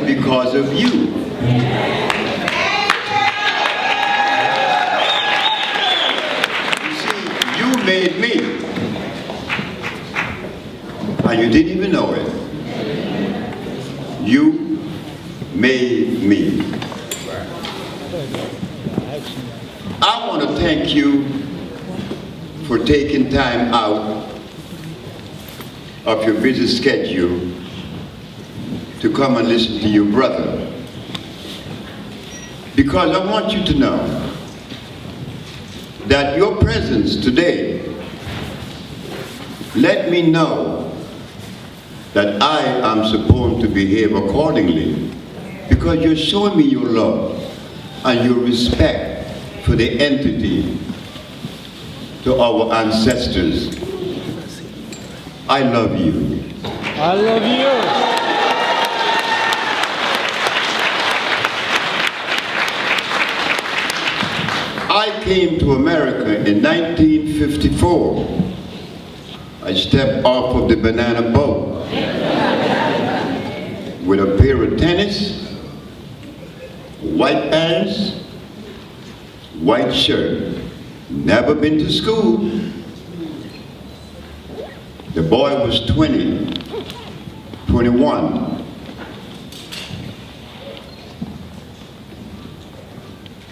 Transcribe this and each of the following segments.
because of you. You see, you made me, and you didn't even know it. You made me. I want to thank you for taking time out of your busy schedule to come and listen to your brother. Because I want you to know that your presence today let me know that I am supposed to behave accordingly, because you're showing me your love and your respect for the entity, to our ancestors. I love you. I love you. I came to America in 1954. I stepped off of the banana boat with a pair of tennis, white pants, white shirt. Never been to school. The boy was 20, 21.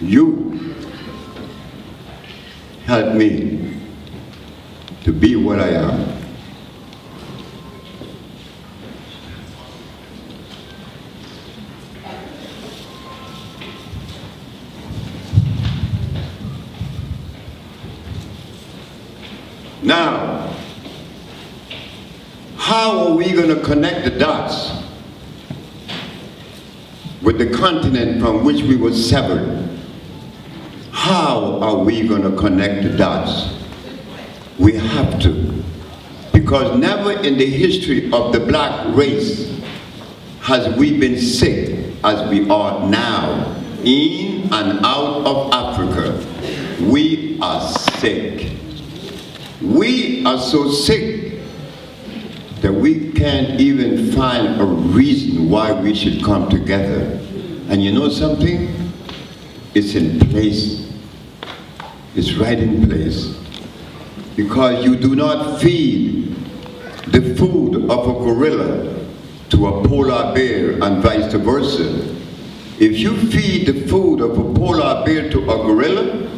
You helped me to be what I am. Now, how are we going to connect the dots with the continent from which we were severed? How are we going to connect the dots? We have to. Because never in the history of the black race has we been sick as we are now, in and out of Africa. We are sick. We are so sick that we can't even find a reason why we should come together. And you know something? It's in place. It's right in place. Because you do not feed the food of a gorilla to a polar bear and vice versa. If you feed the food of a polar bear to a gorilla,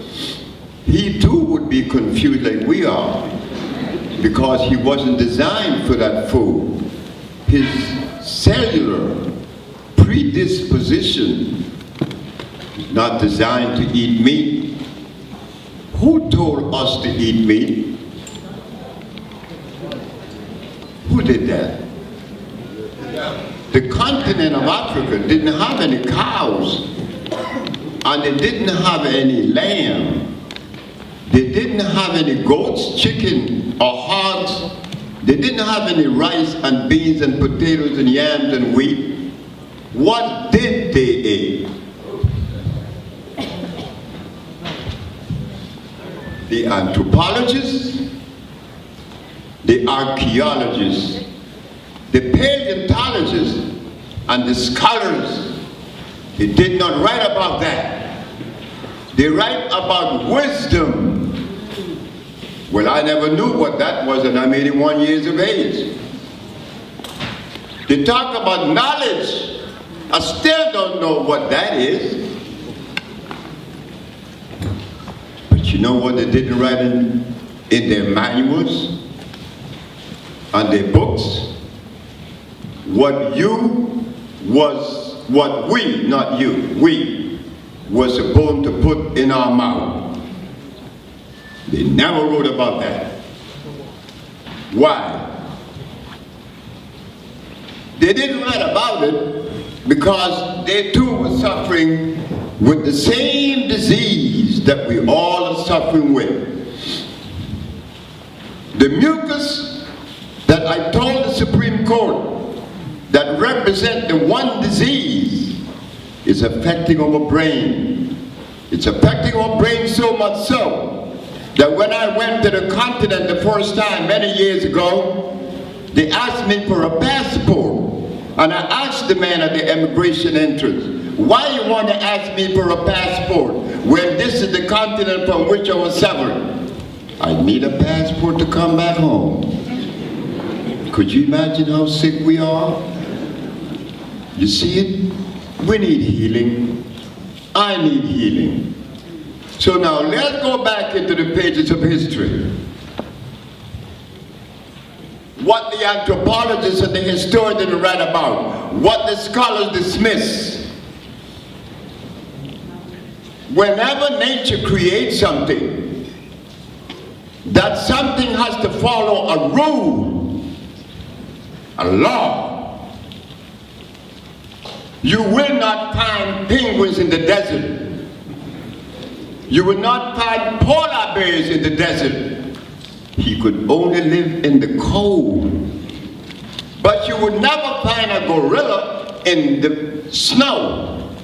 he too would be confused like we are, because he wasn't designed for that food. His cellular predisposition is not designed to eat meat. Who told us to eat meat? Who did that? The continent of Africa didn't have any cows, and they didn't have any lamb. They didn't have any goats, chicken, or hogs. They didn't have any rice and beans and potatoes and yams and wheat. What did they eat? The anthropologists, the archaeologists, the paleontologists, and the scholars, they did not write about that. They write about wisdom. Well, I never knew what that was, and I'm 81 years of age. They talk about knowledge. I still don't know what that is. But you know what they didn't write in their manuals and their books? What we, not you, we were supposed to put in our mouth. They never wrote about that. Why? They didn't write about it because they too were suffering with the same disease that we all are suffering with. The mucus that I told the Supreme Court that represent the one disease is affecting our brain. It's affecting our brain so much so that when I went to the continent the first time many years ago, they asked me for a passport And I asked the man at the immigration entrance, why you want to ask me for a passport when this is the continent from which I was severed? I need a passport to come back home. Could you imagine how sick we are? You see it? We need healing. I need healing. So now let's go back into the pages of history. What the anthropologists and the historians write about, what the scholars dismiss. Whenever nature creates something, that something has to follow a rule, a law. You will not find penguins in the desert. You will not find polar bears in the desert. He could only live in the cold. But you would never find a gorilla in the snow.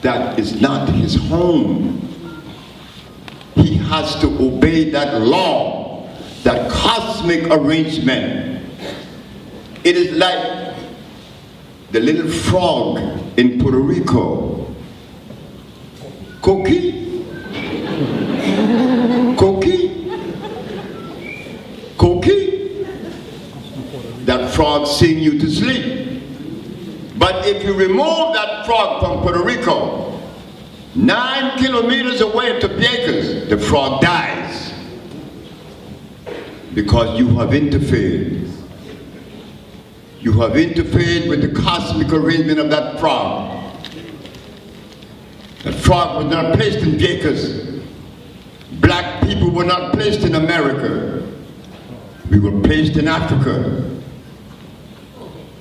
That is not his home. He has to obey that law, that cosmic arrangement. It is like the little frog in Puerto Rico. Coqui? Coqui? Coqui? That frog sing you to sleep. But if you remove that frog from Puerto Rico, 9 kilometers away to Pieces, the frog dies. Because you have interfered. You have interfered with the cosmic arrangement of that frog. That frog was not placed in Pieces. Black people were not placed in America. We were placed in Africa.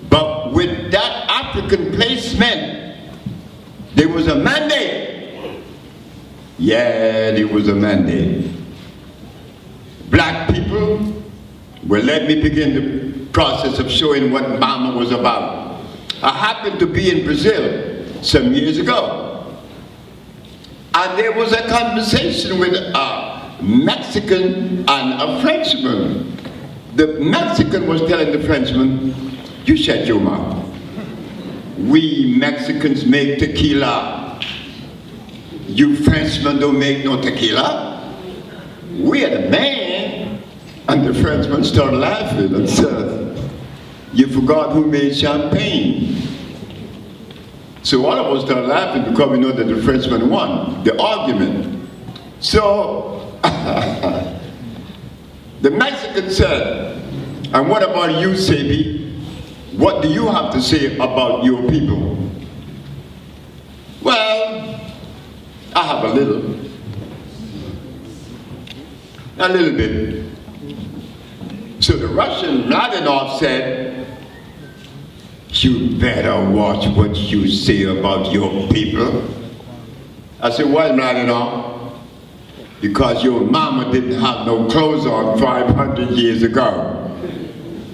But with that African placement, there was a mandate. Yeah, there was a mandate. Black people, well, let me begin the process of showing what Mama was about. I happened to be in Brazil some years ago. And there was a conversation with a Mexican and a Frenchman. The Mexican was telling the Frenchman, you shut your mouth. We Mexicans make tequila. You Frenchmen don't make no tequila. We are the man. And the Frenchman started laughing and said, you forgot who made champagne. So all of us started laughing because we know that the Frenchman won the argument. So the Mexican said, and what about you, Sebi? What do you have to say about your people? Well, I have a little bit. So the Russian Mladenov said, you better watch what you say about your people. I said, why, Mladenov? Because your mama didn't have no clothes on 500 years ago.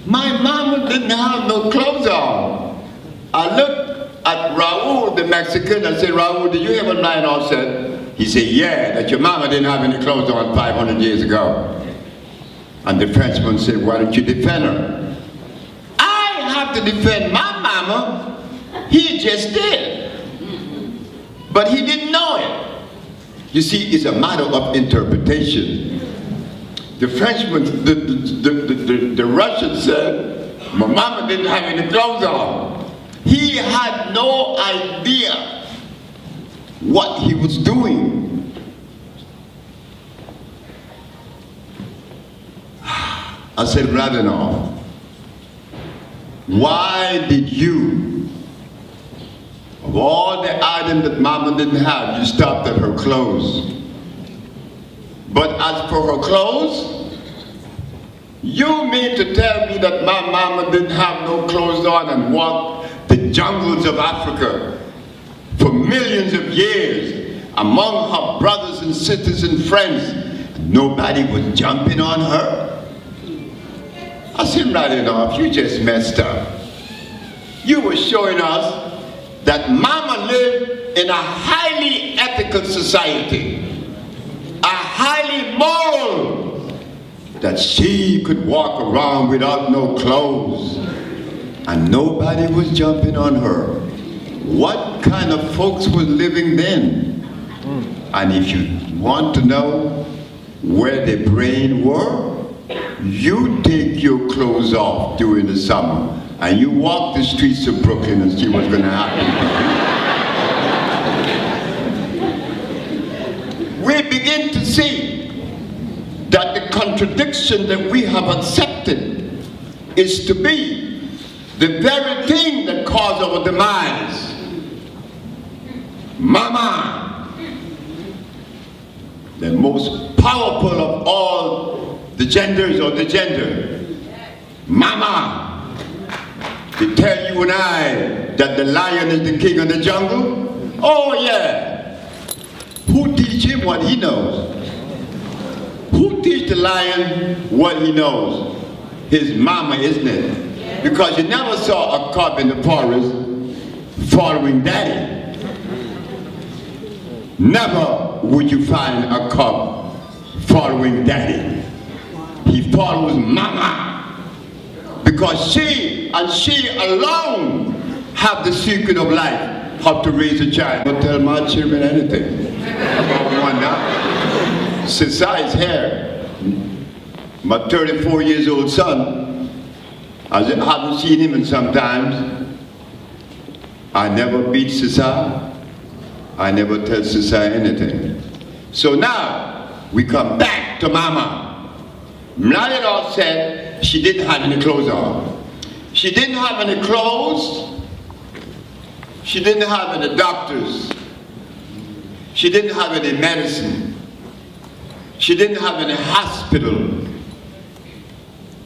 My mama didn't have no clothes on. I looked at Raul, the Mexican, and said, Raul, did you hear what Mladenov said? He said, yeah, that your mama didn't have any clothes on 500 years ago. And the Frenchman said, why don't you defend her? I have to defend my mama. He just did. But he didn't know it. You see, it's a matter of interpretation. The Frenchman, the Russian said, my mama didn't have any clothes on. He had no idea what he was doing. I said, Mladenov, why did you, of all the items that mama didn't have, you stopped at her clothes? But as for her clothes, you mean to tell me that my mama didn't have no clothes on and walked the jungles of Africa for millions of years among her brothers and sisters and friends? Nobody was jumping on her? I said, Mladenov, you just messed up. You were showing us that mama lived in a highly ethical society. A highly moral, that she could walk around without no clothes. and nobody was jumping on her. What kind of folks were living then? And if you want to know where the brain were, you take your clothes off during the summer and you walk the streets of Brooklyn and see what's going to happen. We begin to see that the contradiction that we have accepted is to be the very thing that caused our demise. Mama, the most powerful of all the genders or the gender. Mama, to tell you and I that the lion is the king of the jungle? Oh yeah. Who teach him what he knows? Who teach the lion what he knows? His mama, isn't it? Because you never saw a cub in the forest following daddy. Never would you find a cub following daddy. He follows mama. Because she and she alone have the secret of life. How to raise a child. Don't tell my children anything about one now. Since I is here, my 34 years old son, I haven't seen him in some times. I never beat Sisa. I never tell Sisa anything. So now we come back to Mama. Mladenov said she didn't have any clothes on. She didn't have any clothes. She didn't have any doctors. She didn't have any medicine. She didn't have any hospital.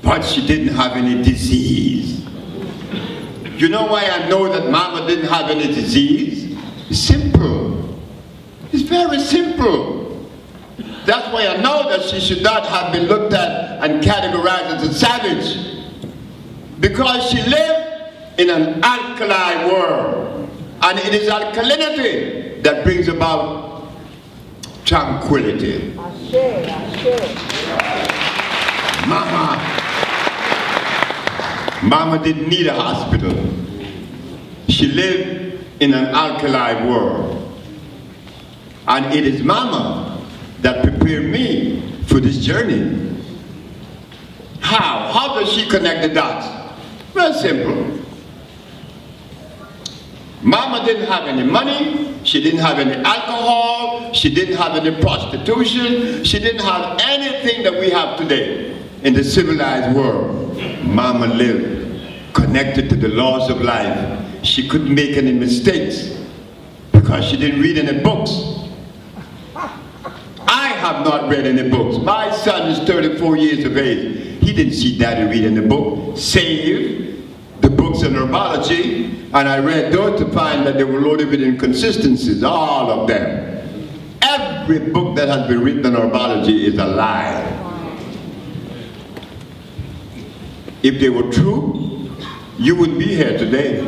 But she didn't have any disease. You know why I know that Mama didn't have any disease? It's simple. It's very simple. That's why I know that she should not have been looked at and categorized as a savage. Because she lived in an alkaline world. And it is alkalinity that brings about tranquility. Mama didn't need a hospital. She lived in an alkaline world. And it is Mama that prepared me for this journey. How? How does she connect the dots? Very simple. Mama didn't have any money, she didn't have any alcohol, she didn't have any prostitution, she didn't have anything that we have today in the civilized world. Mama lived connected to the laws of life. She couldn't make any mistakes because she didn't read any books. I have not read any books. My son is 34 years of age. He didn't see daddy read any book, save the books on herbology. And I read those to find that they were loaded with inconsistencies, all of them. Every book that has been written on herbology is a lie. If they were true, you wouldn't be here today.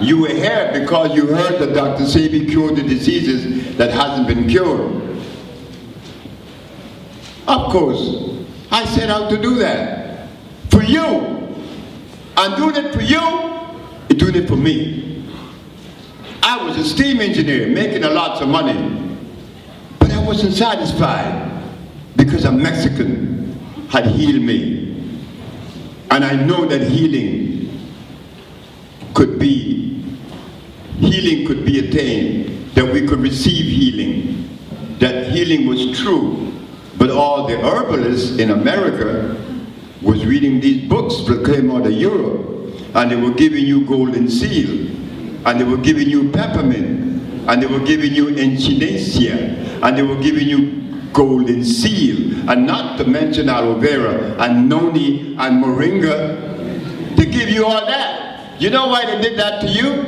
You were here because you heard that Dr. Sebi cured the diseases that hasn't been cured. Of course, I set out to do that. For you. And doing it for you, doing it for me. I was a steam engineer making a lot of money, but I wasn't satisfied because a Mexican had healed me. And I know that healing could be attained, that we could receive healing, that healing was true. But all the herbalists in America was reading these books that came out of Europe. And they were giving you golden seal, and they were giving you peppermint, and they were giving you echinacea, and they were giving you golden seal, and not to mention aloe vera, and noni, and moringa. They give you all that. You know why they did that to you?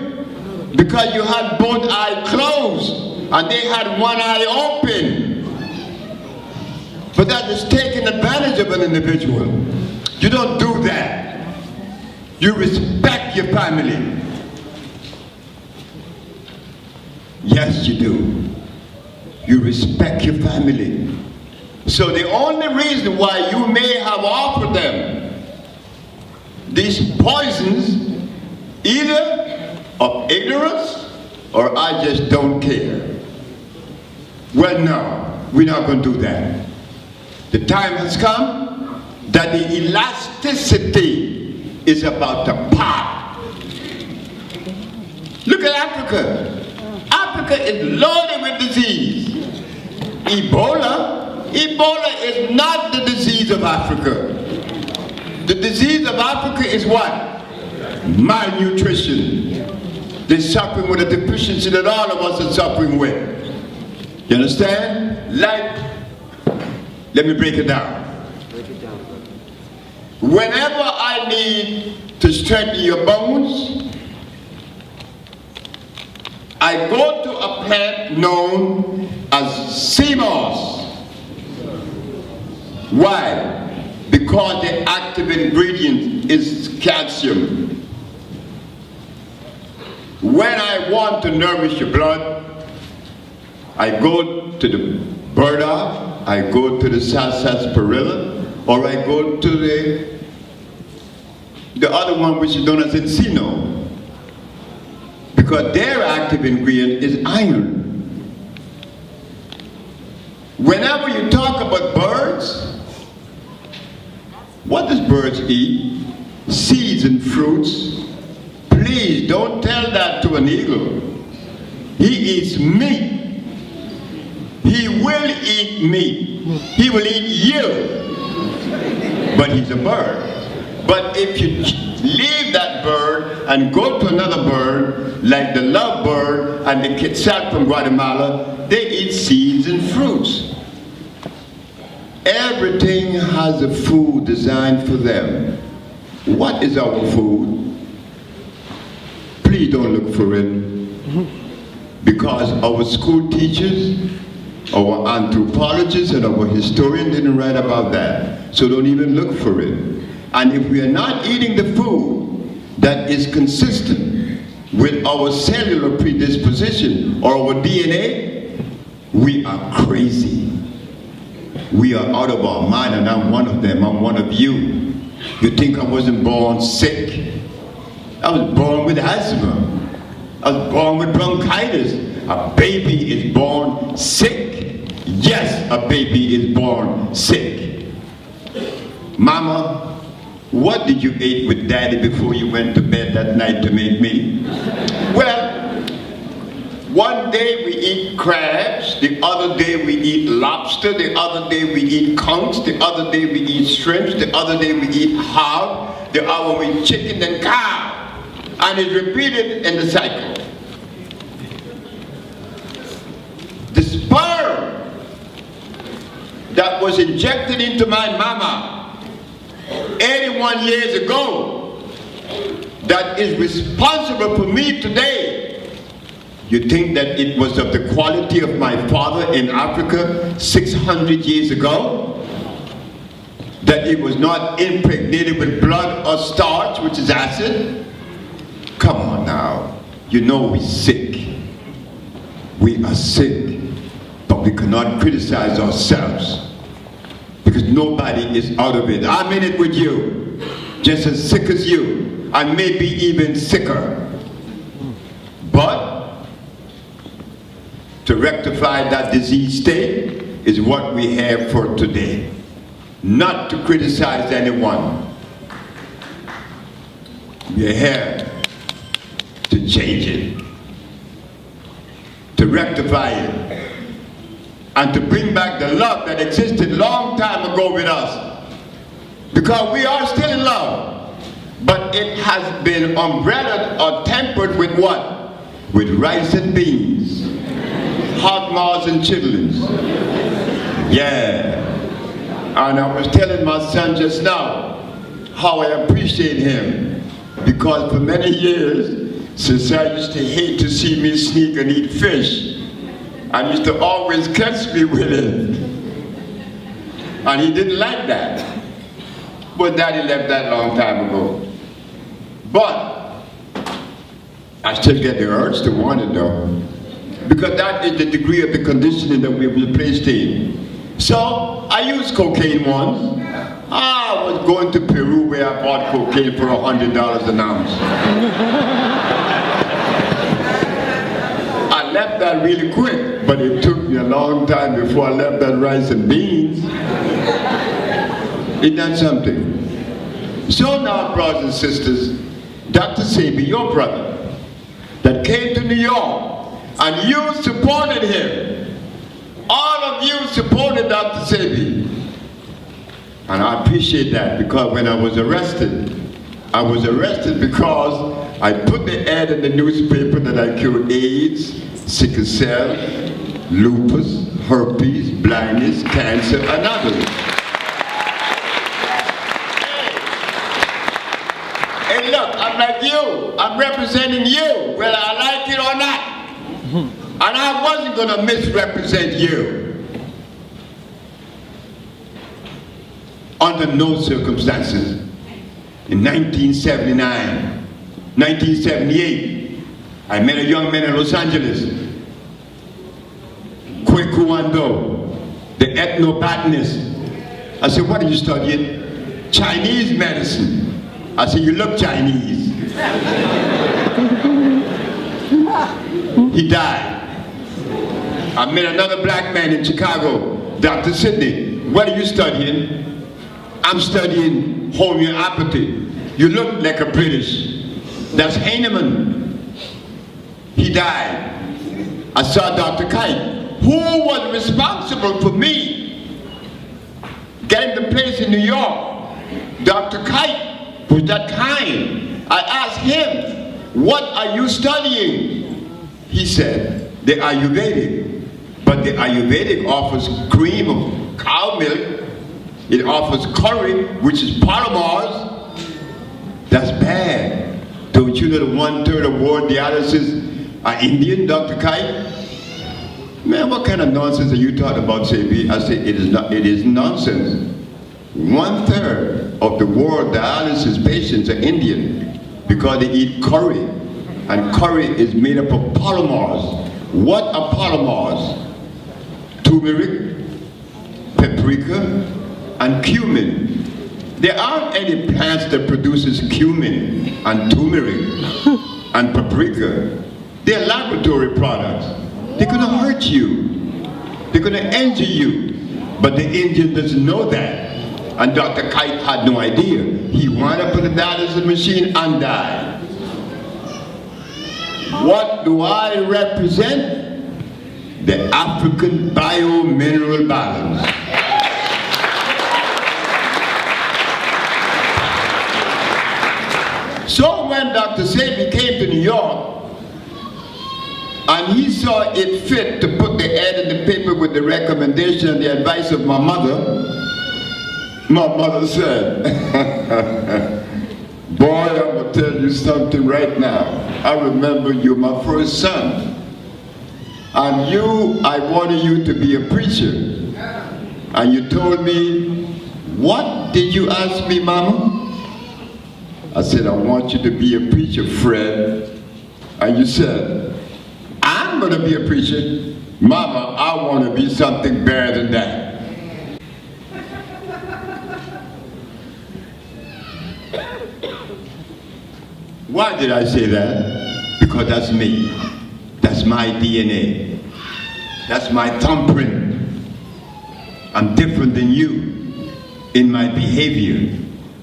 Because you had both eyes closed, and they had one eye open. But that is taking advantage of an individual. You don't do that. You respect your family. Yes, you do. You respect your family. So the only reason why you may have offered them the these poisons, either of ignorance or I just don't care. Well, no, we're not going to do that. The time has come that the elasticity is about to pop. Look at Africa. Africa is loaded with disease. Ebola is not the disease of Africa. The disease of Africa is what? Malnutrition. They're suffering with a deficiency that all of us are suffering with. You understand? Like, let me break it down. Whenever I need to strengthen your bones, I go to a plant known as sea moss. Why? Because the active ingredient is calcium. When I want to nourish your blood, I go to the burdock, I go to the sarsaparilla, or I go to the other one which is known as encino. Because their active ingredient is iron. Whenever you talk about birds, what does birds eat? Seeds and fruits. Please don't tell that to an eagle. He eats meat. He will eat meat. He will eat you. But he's a bird. But if you leave that bird and go to another bird, like the lovebird and the quetzal from Guatemala, they eat seeds and fruits. Everything has a food designed for them. What is our food? Please don't look for it. Because our school teachers, our anthropologists, and our historians didn't write about that. So don't even look for it. And if we are not eating the food that is consistent with our cellular predisposition or our DNA, we are crazy. We are out of our mind, and I'm one of them. I'm one of you. You think I wasn't born sick? I was born with asthma. I was born with bronchitis. A baby is born sick. Yes, a baby is born sick. Mama, what did you eat with daddy before you went to bed that night to make me? Well, one day we eat crabs, the other day we eat lobster, the other day we eat conchs, the other day we eat shrimps, the other day we eat hog, the other we eat chicken and cow. And it's repeated in the cycle. The sperm that was injected into my mama 81 years ago, that is responsible for me today. You think that it was of the quality of my father in Africa 600 years ago? That it was not impregnated with blood or starch, which is acid? Come on now. You know we're sick. We are sick. But we cannot criticize ourselves. Because nobody is out of it. I'm in it with you. Just as sick as you. And maybe even sicker. But to rectify that disease state is what we have for today. Not to criticize anyone. We're here to change it, to rectify it, and to bring back the love that existed long time ago with us. Because we are still in love, but it has been umbrellaed or tempered with what? With rice and beans. Hot moths and chitlins. Yeah. And I was telling my son just now how I appreciate him. Because for many years, since I used to hate to see me sneak and eat fish, and used to always catch me with it. And he didn't like that. But Daddy left that long time ago. But I still get the urge to want it though. Because that is the degree of the conditioning that we were placed in. So I used cocaine once. I was going to Peru where I bought cocaine for $100 an ounce. I left that really quick, but it took me a long time before I left that rice and beans. Isn't that something? So now, brothers and sisters, Dr. Sebi, your brother, that came to New York, and you supported him. All of you supported Dr. Sebi. And I appreciate that, because when I was arrested because I put the ad in the newspaper that I cured AIDS, sickle cell, lupus, herpes, blindness, cancer, and others. Hey, look, I'm like you. I'm representing you, whether I like it or not. And I wasn't going to misrepresent you. Under no circumstances. In 1979, 1978, I met a young man in Los Angeles, Kwekuando, the ethnobotanist. I said, what are you studying? Chinese medicine. I said, you look Chinese. He died. I met another black man in Chicago, Dr. Sidney. What are you studying? I'm studying homeopathy. You look like a British. That's Heinemann. He died. I saw Dr. Kite, who was responsible for me getting the place in New York. Dr. Kite was that kind. I asked him, what are you studying? He said, the Ayurvedic. But the Ayurvedic offers cream of cow milk. It offers curry, which is polymers. That's bad. Don't you know that 1/3 of world dialysis are Indian, Dr. Kite? Man, what kind of nonsense are you talking about, Sebi? I say, it is nonsense. 1/3 of the world dialysis patients are Indian because they eat curry. And curry is made up of polymers. What are polymers? Turmeric, paprika, and cumin. There aren't any plants that produces cumin and turmeric and paprika. They're laboratory products. They're gonna hurt you. They're gonna injure you. But the Indian doesn't know that. And Dr. Kite had no idea. He wound up in the dialysis machine and died. What do I represent? The African bio-mineral balance. So when Dr. Sebi came to New York, and he saw it fit to put the ad in the paper with the recommendation and the advice of my mother said, boy, I'm going to tell you something right now. I remember you're my first son. And I wanted you to be a preacher. And you told me, what did you ask me, Mama? I said, I want you to be a preacher, Fred. And you said, I'm going to be a preacher. Mama, I want to be something better than that. Why did I say that? Because that's me. That's my DNA. That's my thumbprint. I'm different than you in my behavior.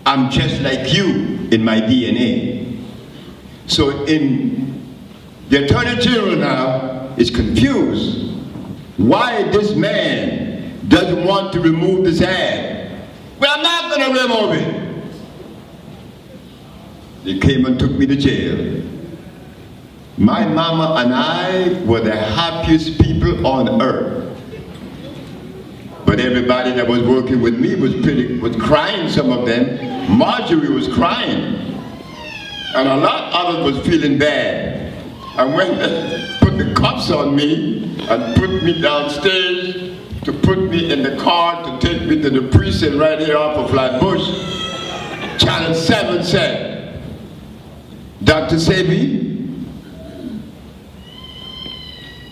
I'm just like you in my DNA. So the Attorney General now is confused why this man doesn't want to remove this ad. Well, I'm not going to remove it. They came and took me to jail. My mama and I were the happiest people on earth. But everybody that was working with me was crying, some of them. Marjorie was crying. And a lot of us was feeling bad. And when they put the cuffs on me and put me downstairs to put me in the car to take me to the precinct right here off of Flatbush, Channel 7 said, Dr. Sebi,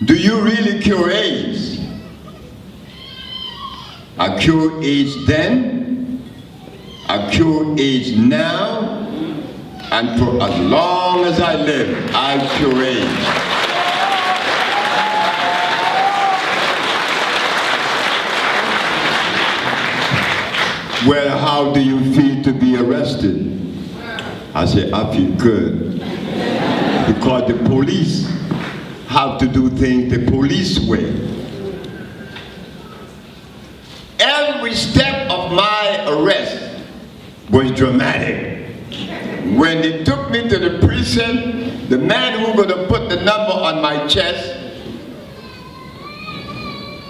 do you really cure AIDS? I cured AIDS then, I cure AIDS now, and for as long as I live, I'll cure AIDS. Well, how do you feel to be arrested? I said, I feel good. Because the police have to do things the police way. Every step of my arrest was dramatic. When they took me to the prison, the man who was going to put the number on my chest,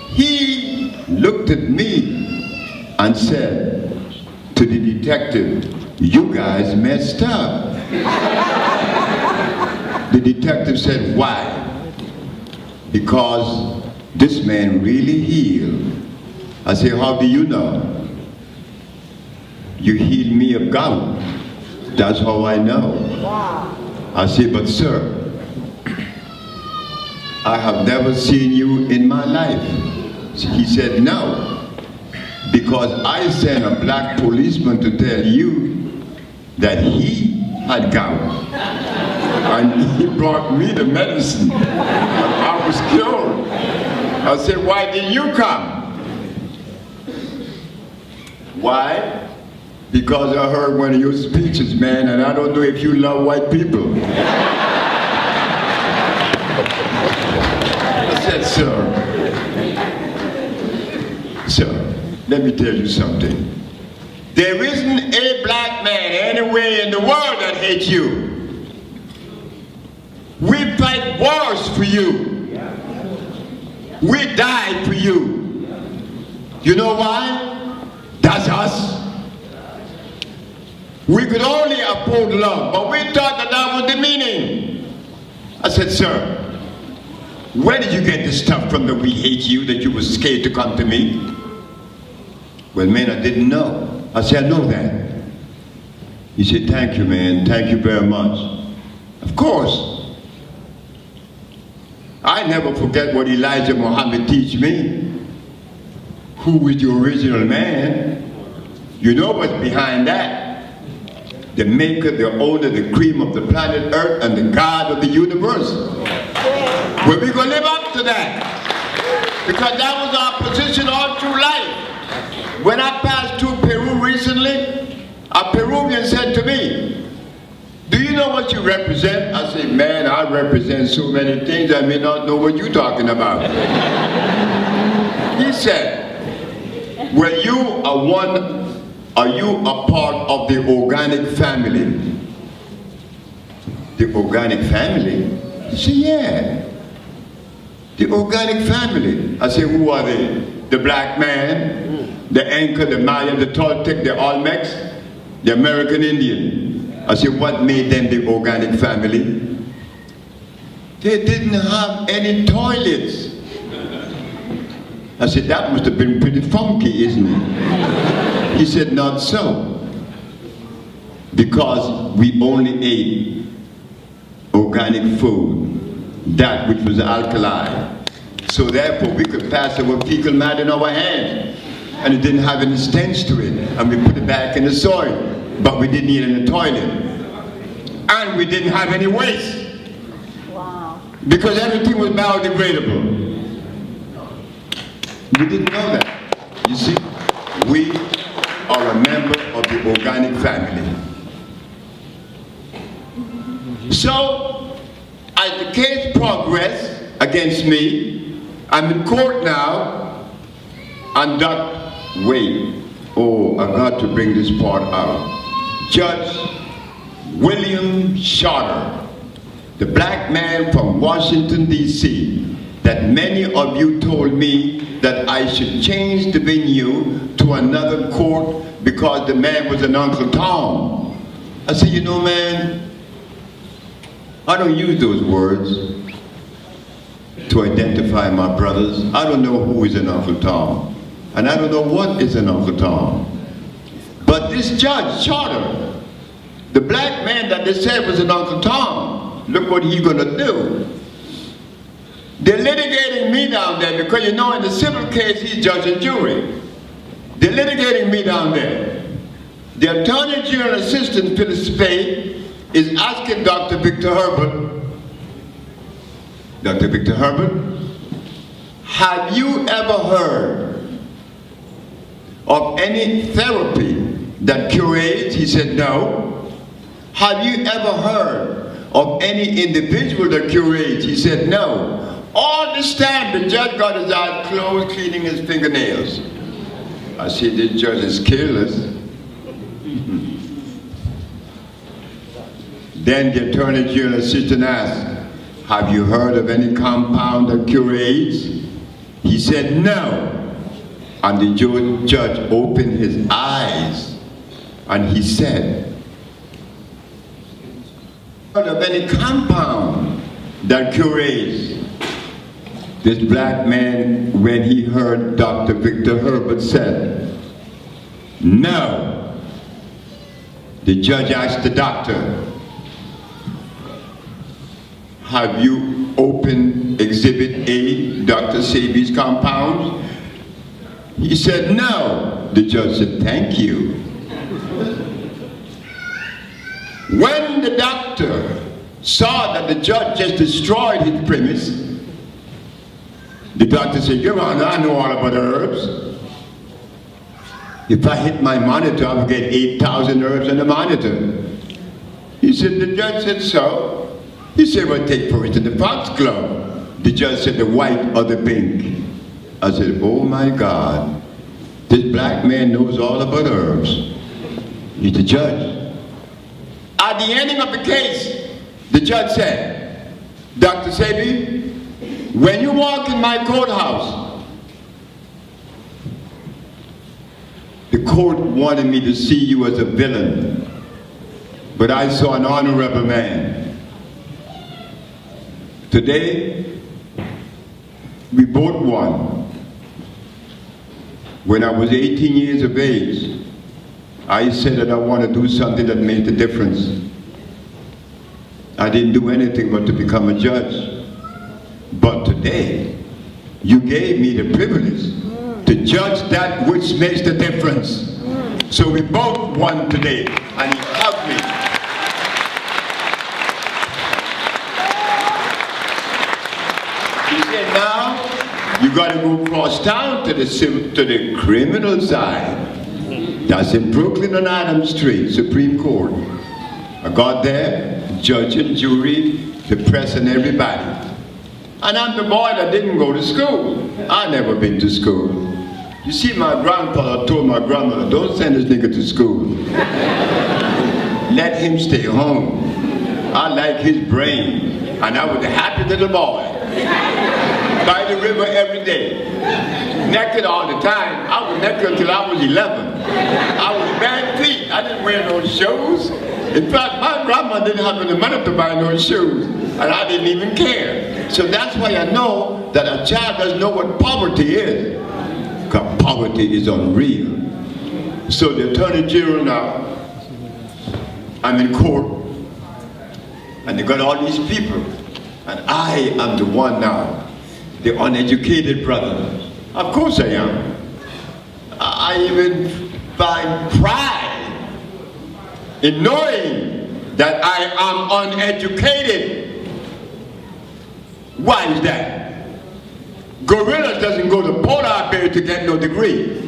he looked at me and said to the detective, "You guys messed up." The detective said, "Why?" "Because this man really healed." I said, "How do you know?" "You healed me of gout. That's how I know." I said, "But sir, I have never seen you in my life." He said, "No, because I sent a black policeman to tell you that he had gout. And he brought me the medicine. I was cured." I said, "Why didn't you come?" "Why? Because I heard one of your speeches, man, and I don't know if you love white people." I said, Sir, let me tell you something. There isn't a black man anywhere in the world that hates you. We fight wars for you. We die for you. You know why? That's us. We could only uphold love, but we thought that was the meaning. I said, "Sir, where did you get this stuff from that we hate you, that you were scared to come to me?" "Well, man, I didn't know." I said, "I know that." He said, "Thank you, man. Thank you very much." Of course. I never forget what Elijah Muhammad teach me. Who is the original man? You know what's behind that? The maker, the owner, the cream of the planet Earth, and the God of the universe. Well, we're going to live up to that. Because that was our position all through life. When I passed through Peru recently, a Peruvian said to me, "Do you know what you represent?" I said, "Man, I represent so many things, I may not know what you're talking about." He said, "Well, are you a part of the organic family?" "The organic family?" He said, "Yeah, the organic family." I said, "Who are they?" "The black man, the Anchor, the Maya, the Toltec, the Olmecs, the American Indian." I said, "What made them the organic family?" "They didn't have any toilets." I said, "That must have been pretty funky, isn't it?" He said, "Not so. Because we only ate organic food, that which was alkaline. So therefore we could pass our fecal matter in our hands. And it didn't have any stench to it. And we put it back in the soil. But we didn't eat in the toilet. And we didn't have any waste. Wow. Because everything was biodegradable. We didn't know that. You see, we are a member of the organic family. So, as the case progressed against me, I'm in court now, and I got to bring this part out. Judge William Shorter, the black man from Washington, D.C., that many of you told me that I should change the venue to another court because the man was an Uncle Tom. I said, "You know, man, I don't use those words to identify my brothers. I don't know who is an Uncle Tom, and I don't know what is an Uncle Tom. But this Judge Shorter, the black man that they said was an Uncle Tom, look what he's gonna do. They're litigating me down there because, you know, in the civil case, he's judge and jury. They're litigating me down there. The Attorney General Assistant Philip Sebi is asking Dr. Victor Herbert, Dr. Victor Herbert, have you ever heard of any therapy that curates? He said, no. Have you ever heard of any individual that curates? He said, no. All this time, the judge got his eyes closed, cleaning his fingernails. I said, this judge is careless. Then the Attorney General Assistant asked, have you heard of any compound that curates? He said, no. And the judge opened his eyes and he said, heard of any compound that curates? This black man, when he heard Dr. Victor Herbert said, no. The judge asked the doctor, have you opened Exhibit A, Dr. Sebi's compound? He said, no. The judge said, thank you. When the doctor saw that the judge just destroyed his premise, the doctor said, Your Honor, I know all about herbs. If I hit my monitor, I will get 8,000 herbs on the monitor. He said, the judge said so. He said, well, take for instance the foxglove. The judge said, the white or the pink. I said, oh my God, this black man knows all about herbs. He's the judge. At the ending of the case, the judge said, Dr. Sebi, when you walk in my courthouse, the court wanted me to see you as a villain, but I saw an honorable man. Today, we both won. When I was 18 years of age, I said that I want to do something that made a difference. I didn't do anything but to become a judge. But today, you gave me the privilege to judge that which makes the difference. So we both won today, and he helped me. He said, now, you got to go cross town to the criminal side. That's in Brooklyn on Adams Street, Supreme Court. I got there, judge and jury, the press and everybody. And I'm the boy that didn't go to school. I never been to school. You see, my grandfather told my grandmother, don't send this nigga to school. Let him stay home. I like his brain. And I was the happy little boy. By the river every day. Naked all the time. I was naked until I was 11. I was bare feet. I didn't wear no shoes. In fact, my grandma didn't have any money to buy no shoes. And I didn't even care. So that's why I know that a child doesn't know what poverty is. Because poverty is unreal. So the Attorney General now, I'm in court, and they got all these people, and I am the one now, the uneducated brother. Of course I am. I even find pride in knowing that I am uneducated. Why is that? Gorillas doesn't go to polar bear to get no degree.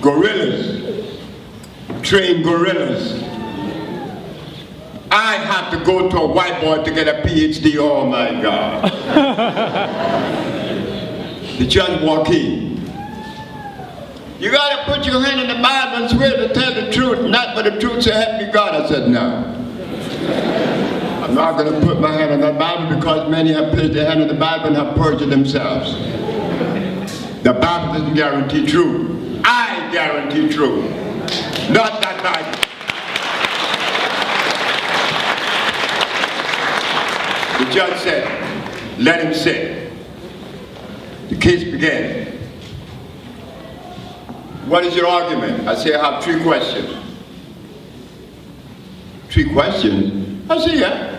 Gorillas, trained gorillas. I have to go to a white boy to get a PhD, oh my God. The judge walked in. You gotta put your hand in the Bible and swear to tell the truth, not but the truth so help me God. I said, no. I'm not going to put my hand on that Bible because many have placed their hand on the Bible and have perjured themselves. The Bible doesn't guarantee truth. I guarantee truth, not that Bible. The judge said, let him sit. The case began. What is your argument? I say, I have 3 questions. 3 questions? I say, yeah.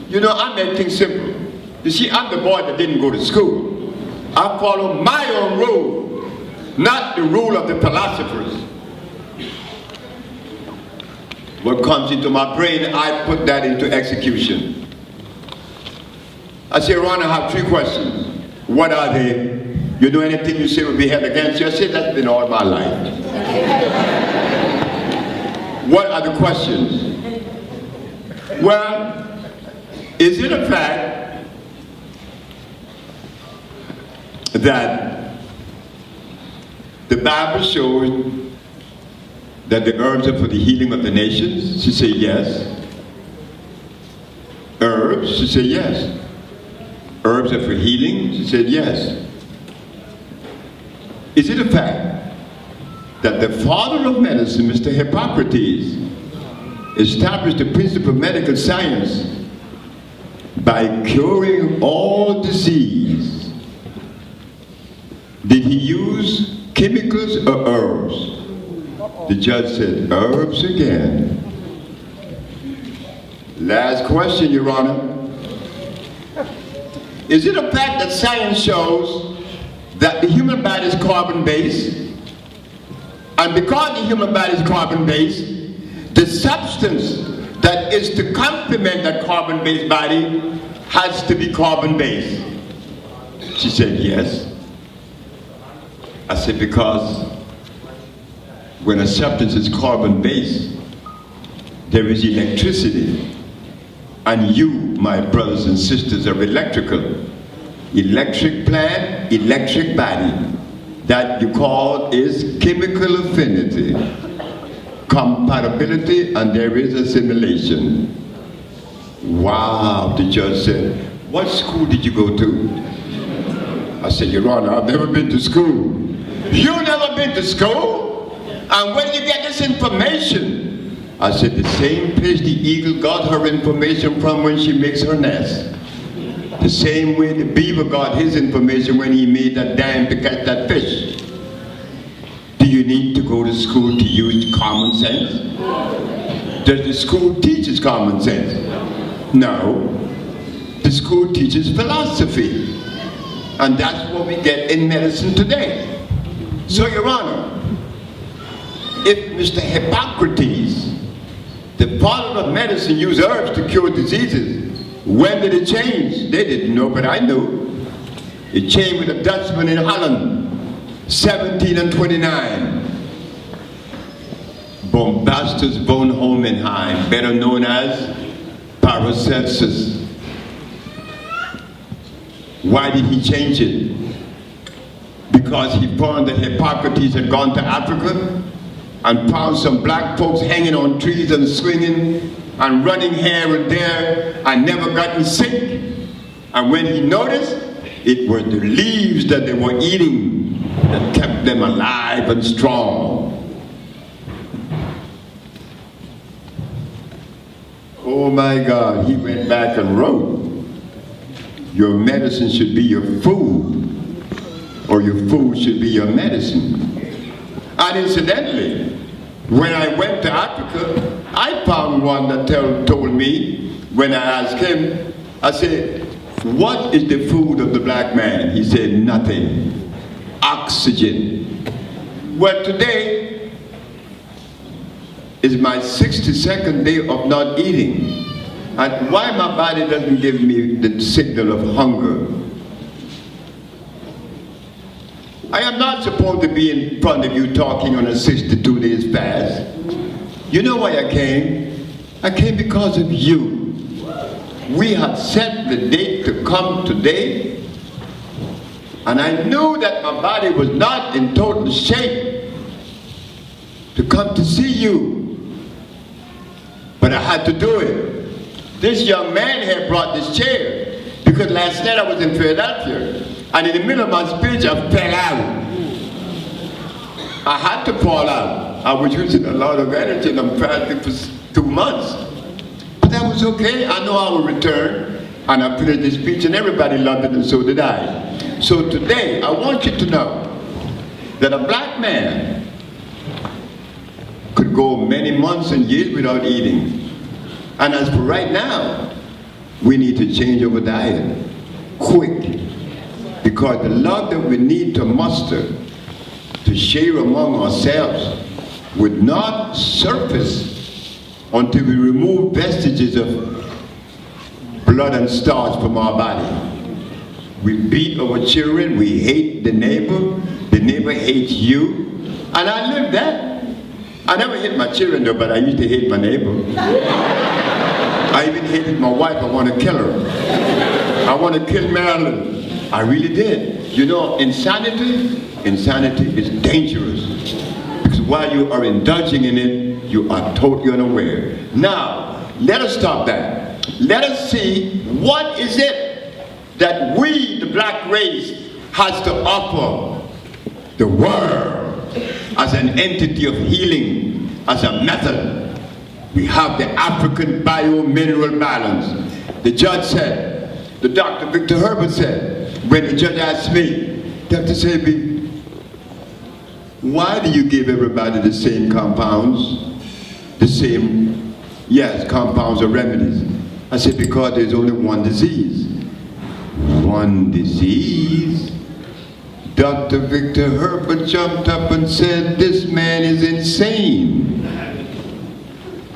You know, I make things simple. You see, I'm the boy that didn't go to school. I follow my own rule. not the rule of the philosophers. What comes into my brain, I put that into execution. I say, Ron, I have 3 questions. What are they? You know anything you say will be held against you? I said, that's been all my life. What are the questions? Well, is it a fact that the Bible shows that the herbs are for the healing of the nations? She said, yes. Herbs? She said, yes. Herbs are for healing? She said, yes. Is it a fact that the father of medicine, Mr. Hippocrates, established the principle of medical science by curing all disease? Did he use chemicals or herbs? The judge said, herbs again. Last question, Your Honor. Is it a fact that science shows that the human body is carbon-based? And because the human body is carbon-based, the substance that is to complement that carbon-based body has to be carbon-based. She said, yes. I said, because when a substance is carbon-based, there is electricity. And you, my brothers and sisters, are electrical. Electric plant, electric body. That you call is chemical affinity, compatibility, and there is assimilation. Wow, the judge said, what school did you go to? I said, Your Honor, I've never been to school. You've never been to school? And where did you get this information? I said, the same place the eagle got her information from when she makes her nest. The same way the beaver got his information when he made that dam to catch that fish. Do you need to go to school to use common sense? Does the school teach us common sense? No. The school teaches philosophy. And that's what we get in medicine today. So, Your Honor, if Mr. Hippocrates, the father of medicine, used herbs to cure diseases, when did it change? They didn't know, but I knew. It changed with a Dutchman in Holland, 1729. Bombastus von Hohenheim, better known as Paracelsus. Why did he change it? Because he found that Hippocrates had gone to Africa and found some black folks hanging on trees and swinging and running here and there and never gotten sick. And when he noticed, it was the leaves that they were eating that kept them alive and strong. Oh my God, he went back and wrote, your medicine should be your food, or your food should be your medicine. And incidentally, when I went to Africa, I found one that told me, when I asked him, I said, what is the food of the black man? He said, nothing. Oxygen. Well, today is my 62nd day of not eating. And why my body doesn't give me the signal of hunger? I am not supposed to be in front of you talking on a 62 days fast. You know why I came? I came because of you. We had set the date to come today, and I knew that my body was not in total shape to come to see you. But I had to do it. This young man here brought this chair because last night I was in Philadelphia, and in the middle of my speech I fell out. I had to fall out. I was using a lot of energy and I'm fasting for 2 months. But that was okay. I know I will return, and I finished the speech and everybody loved it, and so did I. So today I want you to know that a black man could go many months and years without eating. And as for right now, we need to change our diet quick, because the love that we need to muster to share among ourselves would not surface until we remove vestiges of blood and starch from our body. We beat our children, we hate the neighbor hates you, and I lived that. I never hate my children though, but I used to hate my neighbor. I even hated my wife. I want to kill her. I want to kill Marilyn. I really did. You know, insanity is dangerous. Because while you are indulging in it, you are totally unaware. Now, let us stop that. Let us see what is it that we, the black race, has to offer the world as an entity of healing, as a method. We have the African bio-mineral balance. The judge said, the Dr. Victor Herbert said, when the judge asked me, Dr. Sebi, why do you give everybody the same compounds? The same, yes, compounds or remedies. I said, because there's only one disease. One disease? Dr. Victor Herbert jumped up and said, this man is insane.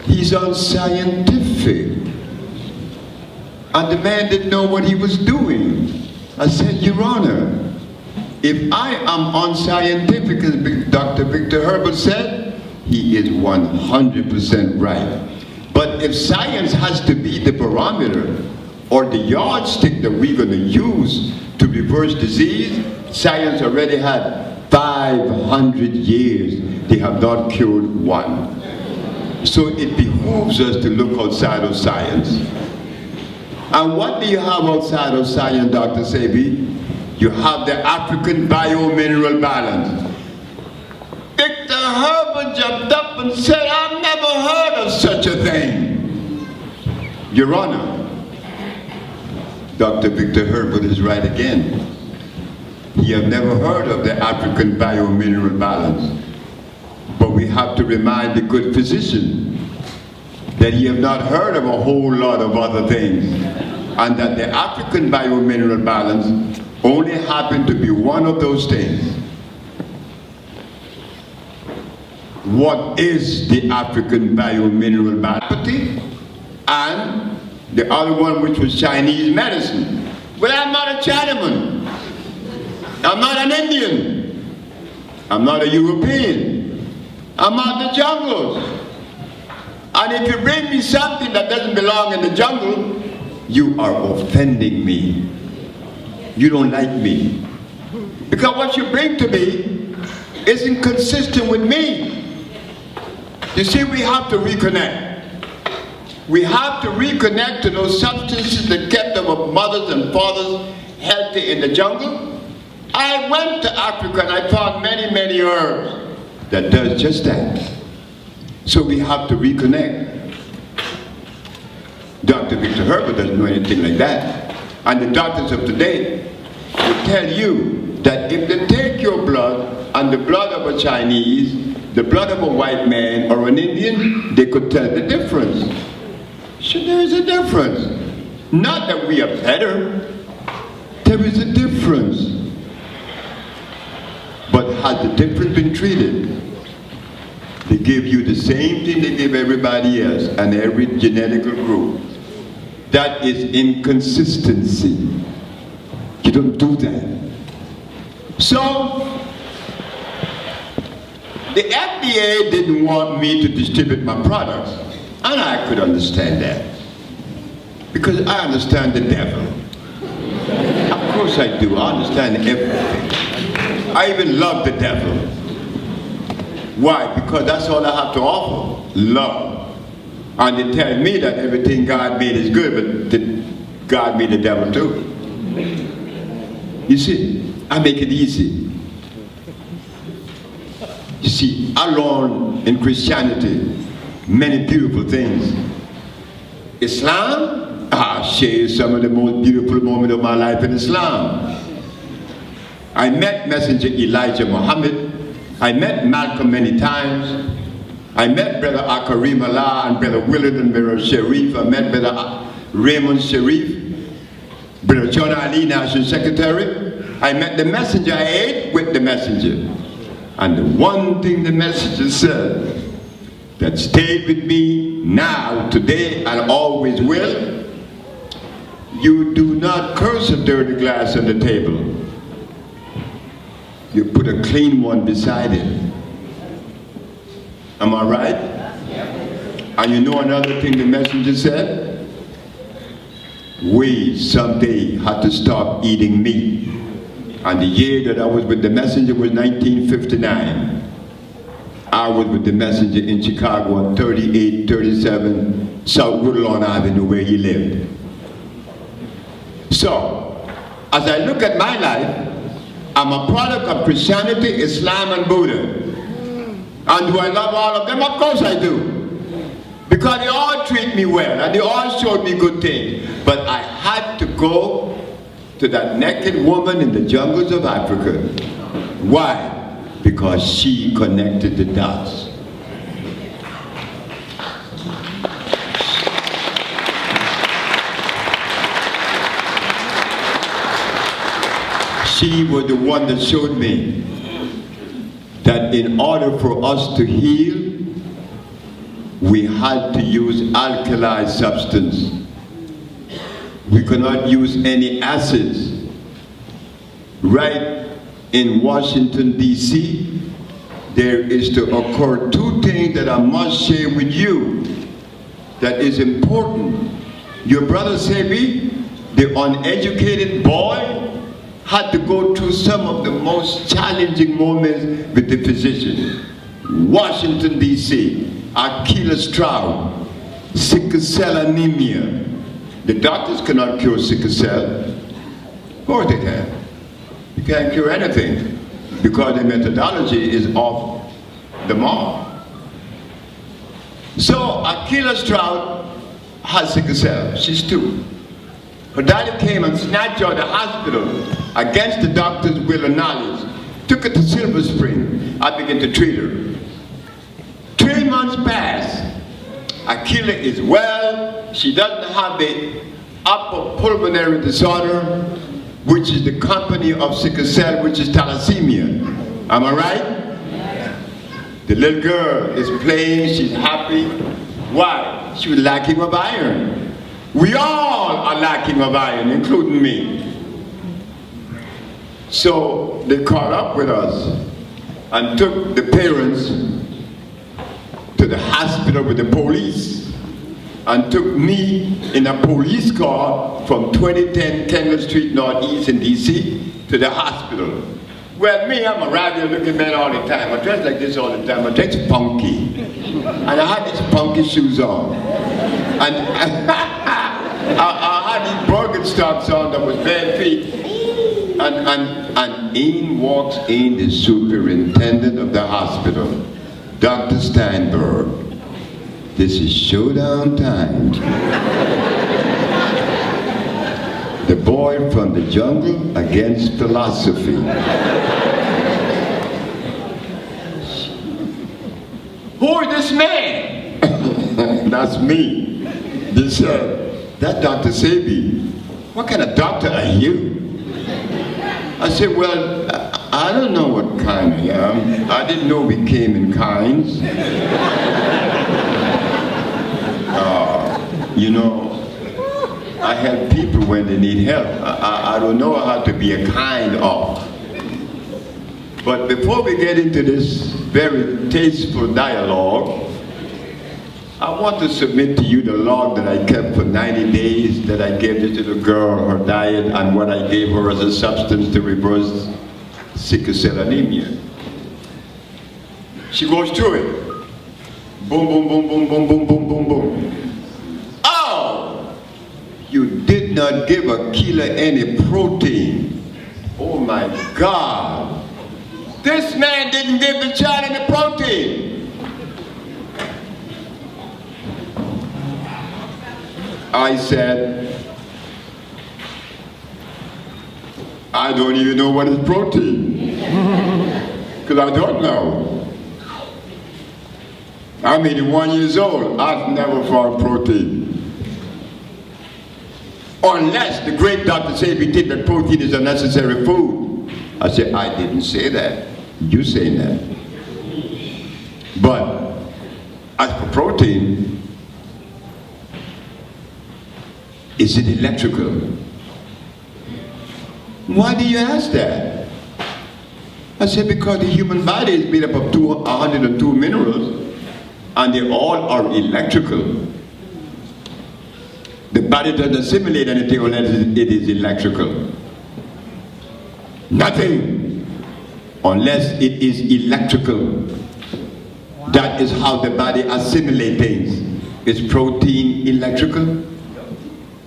He's unscientific. And the man didn't know what he was doing. I said, Your Honor, if I am unscientific, as Dr. Victor Herbert said, he is 100% right. But if science has to be the barometer or the yardstick that we're going to use to reverse disease, science already had 500 years. They have not cured one. So it behooves us to look outside of science. And what do you have outside of science, Dr. Sebi? You have the African bio-mineral balance. Victor Herbert jumped up and said, I've never heard of such a thing. Your Honor, Dr. Victor Herbert is right again. You have never heard of the African bio-mineral balance. But we have to remind the good physician that he have not heard of a whole lot of other things, and that the African bio-mineral balance only happened to be one of those things. What is the African bio-mineral balance? And the other one, which was Chinese medicine. Well, I'm not a Chinaman. I'm not an Indian. I'm not a European. I'm out in the jungles. And if you bring me something that doesn't belong in the jungle, you are offending me. You don't like me. Because what you bring to me isn't consistent with me. You see, we have to reconnect. We have to reconnect to those substances that kept our mothers and fathers healthy in the jungle. I went to Africa and I found many, many herbs that does just that. So we have to reconnect. Dr. Victor Herbert doesn't know anything like that. And the doctors of today will tell you that if they take your blood and the blood of a Chinese, the blood of a white man or an Indian, they could tell the difference. Sure, there is a difference. Not that we are better. There is a difference. But has the difference been treated? They give you the same thing they give everybody else and every genetical group. That is inconsistency. You don't do that. So, the FDA didn't want me to distribute my products. And I could understand that. Because I understand the devil. Of course I do. I understand everything. I even love the devil. Why? Because that's all I have to offer. Love. And they tell me that everything God made is good, but God made the devil too. You see, I make it easy. You see, I learned in Christianity many beautiful things. Islam, I share some of the most beautiful moments of my life in Islam. I met Messenger Elijah Muhammad. I met Malcolm many times. I met Brother Akarim Allah and Brother Willard and Brother Sharif. I met Brother Raymond Sharif, Brother John Ali, National Secretary. I met the messenger. I ate with the messenger. And the one thing the messenger said that stayed with me now, today, and always will, you do not curse a dirty glass on the table. You put a clean one beside it. Am I right? And you know another thing the messenger said? We someday had to stop eating meat. And the year that I was with the messenger was 1959. I was with the messenger in Chicago on 3837 South Woodlawn Avenue where he lived. So, as I look at my life, I'm a product of Christianity, Islam, and Buddha. And do I love all of them? Of course I do. Because they all treat me well, and they all showed me good things. But I had to go to that naked woman in the jungles of Africa. Why? Because she connected the dots. She was the one that showed me that in order for us to heal, we had to use alkaline substance. We cannot use any acids. Right in Washington, D.C., there is to occur two things that I must share with you that is important. Your brother Sebi, the uneducated boy, had to go through some of the most challenging moments with the physician. Washington, D.C., Achilles Stroud, sickle cell anemia. The doctors cannot cure sickle cell. Of course they can. You can't cure anything because the methodology is off the mark. So Achilles Stroud has sickle cell. She's 2. Her daddy came and snatched her out of the hospital against the doctor's will and knowledge. Took her to Silver Spring. I began to treat her. 3 months passed. Achilles is well. She doesn't have the upper pulmonary disorder, which is the company of sickle cell, which is thalassemia. Am I right? The little girl is playing. She's happy. Why? She was lacking of iron. We all are lacking of iron, including me. So they caught up with us and took the parents to the hospital with the police and took me in a police car from 2010 Kendall Street Northeast in D.C. to the hospital. Well, me, I'm a ragged looking man all the time. I dress like this all the time. I dress funky. And I had these funky shoes on. And I had these Birkenstocks on that was bare feet. And in walks in the superintendent of the hospital, Dr. Steinberg. This is showdown time. The boy from the jungle against philosophy. Who is this man? That's me. They said, that Dr. Sebi, what kind of doctor are you? I said, well, I don't know what kind I am. I didn't know we came in kinds. You know, I help people when they need help. I don't know how to be a kind of. But before we get into this very tasteful dialogue, I want to submit to you the log that I kept for 90 days that I gave this little girl, her diet, and what I gave her as a substance to reverse sickle cell anemia. She goes through it. Boom, boom, boom, boom, boom, boom, boom, boom, boom. Oh! You did not give Akila any protein. Oh my God. This man didn't give the child any protein. I said, I don't even know what is protein. Because I don't know. I'm 81 years old. I've never found protein. Unless the great Dr. Sebi did that protein is a necessary food. I said, I didn't say that. You saying that. But as for protein, is it electrical? Why do you ask that? I said, because the human body is made up of 102 minerals, and they all are electrical. The body doesn't assimilate anything unless it is electrical. Nothing unless it is electrical. That is how the body assimilates things. Is protein electrical?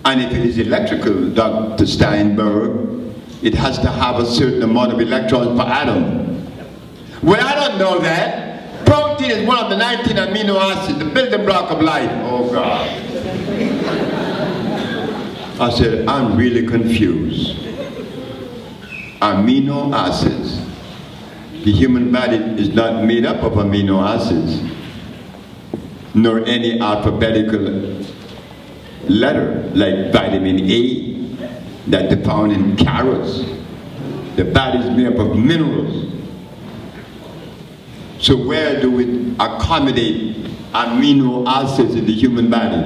And if it is electrical, Dr. Steinberg, it has to have a certain amount of electrons per atom. Well, I don't know that. Protein is one of the 19 amino acids, the building block of life. Oh, God. I said, I'm really confused. Amino acids. The human body is not made up of amino acids, nor any alphabetical letter like vitamin A that they found in carrots. The body is made up of minerals. So where do we accommodate amino acids in the human body?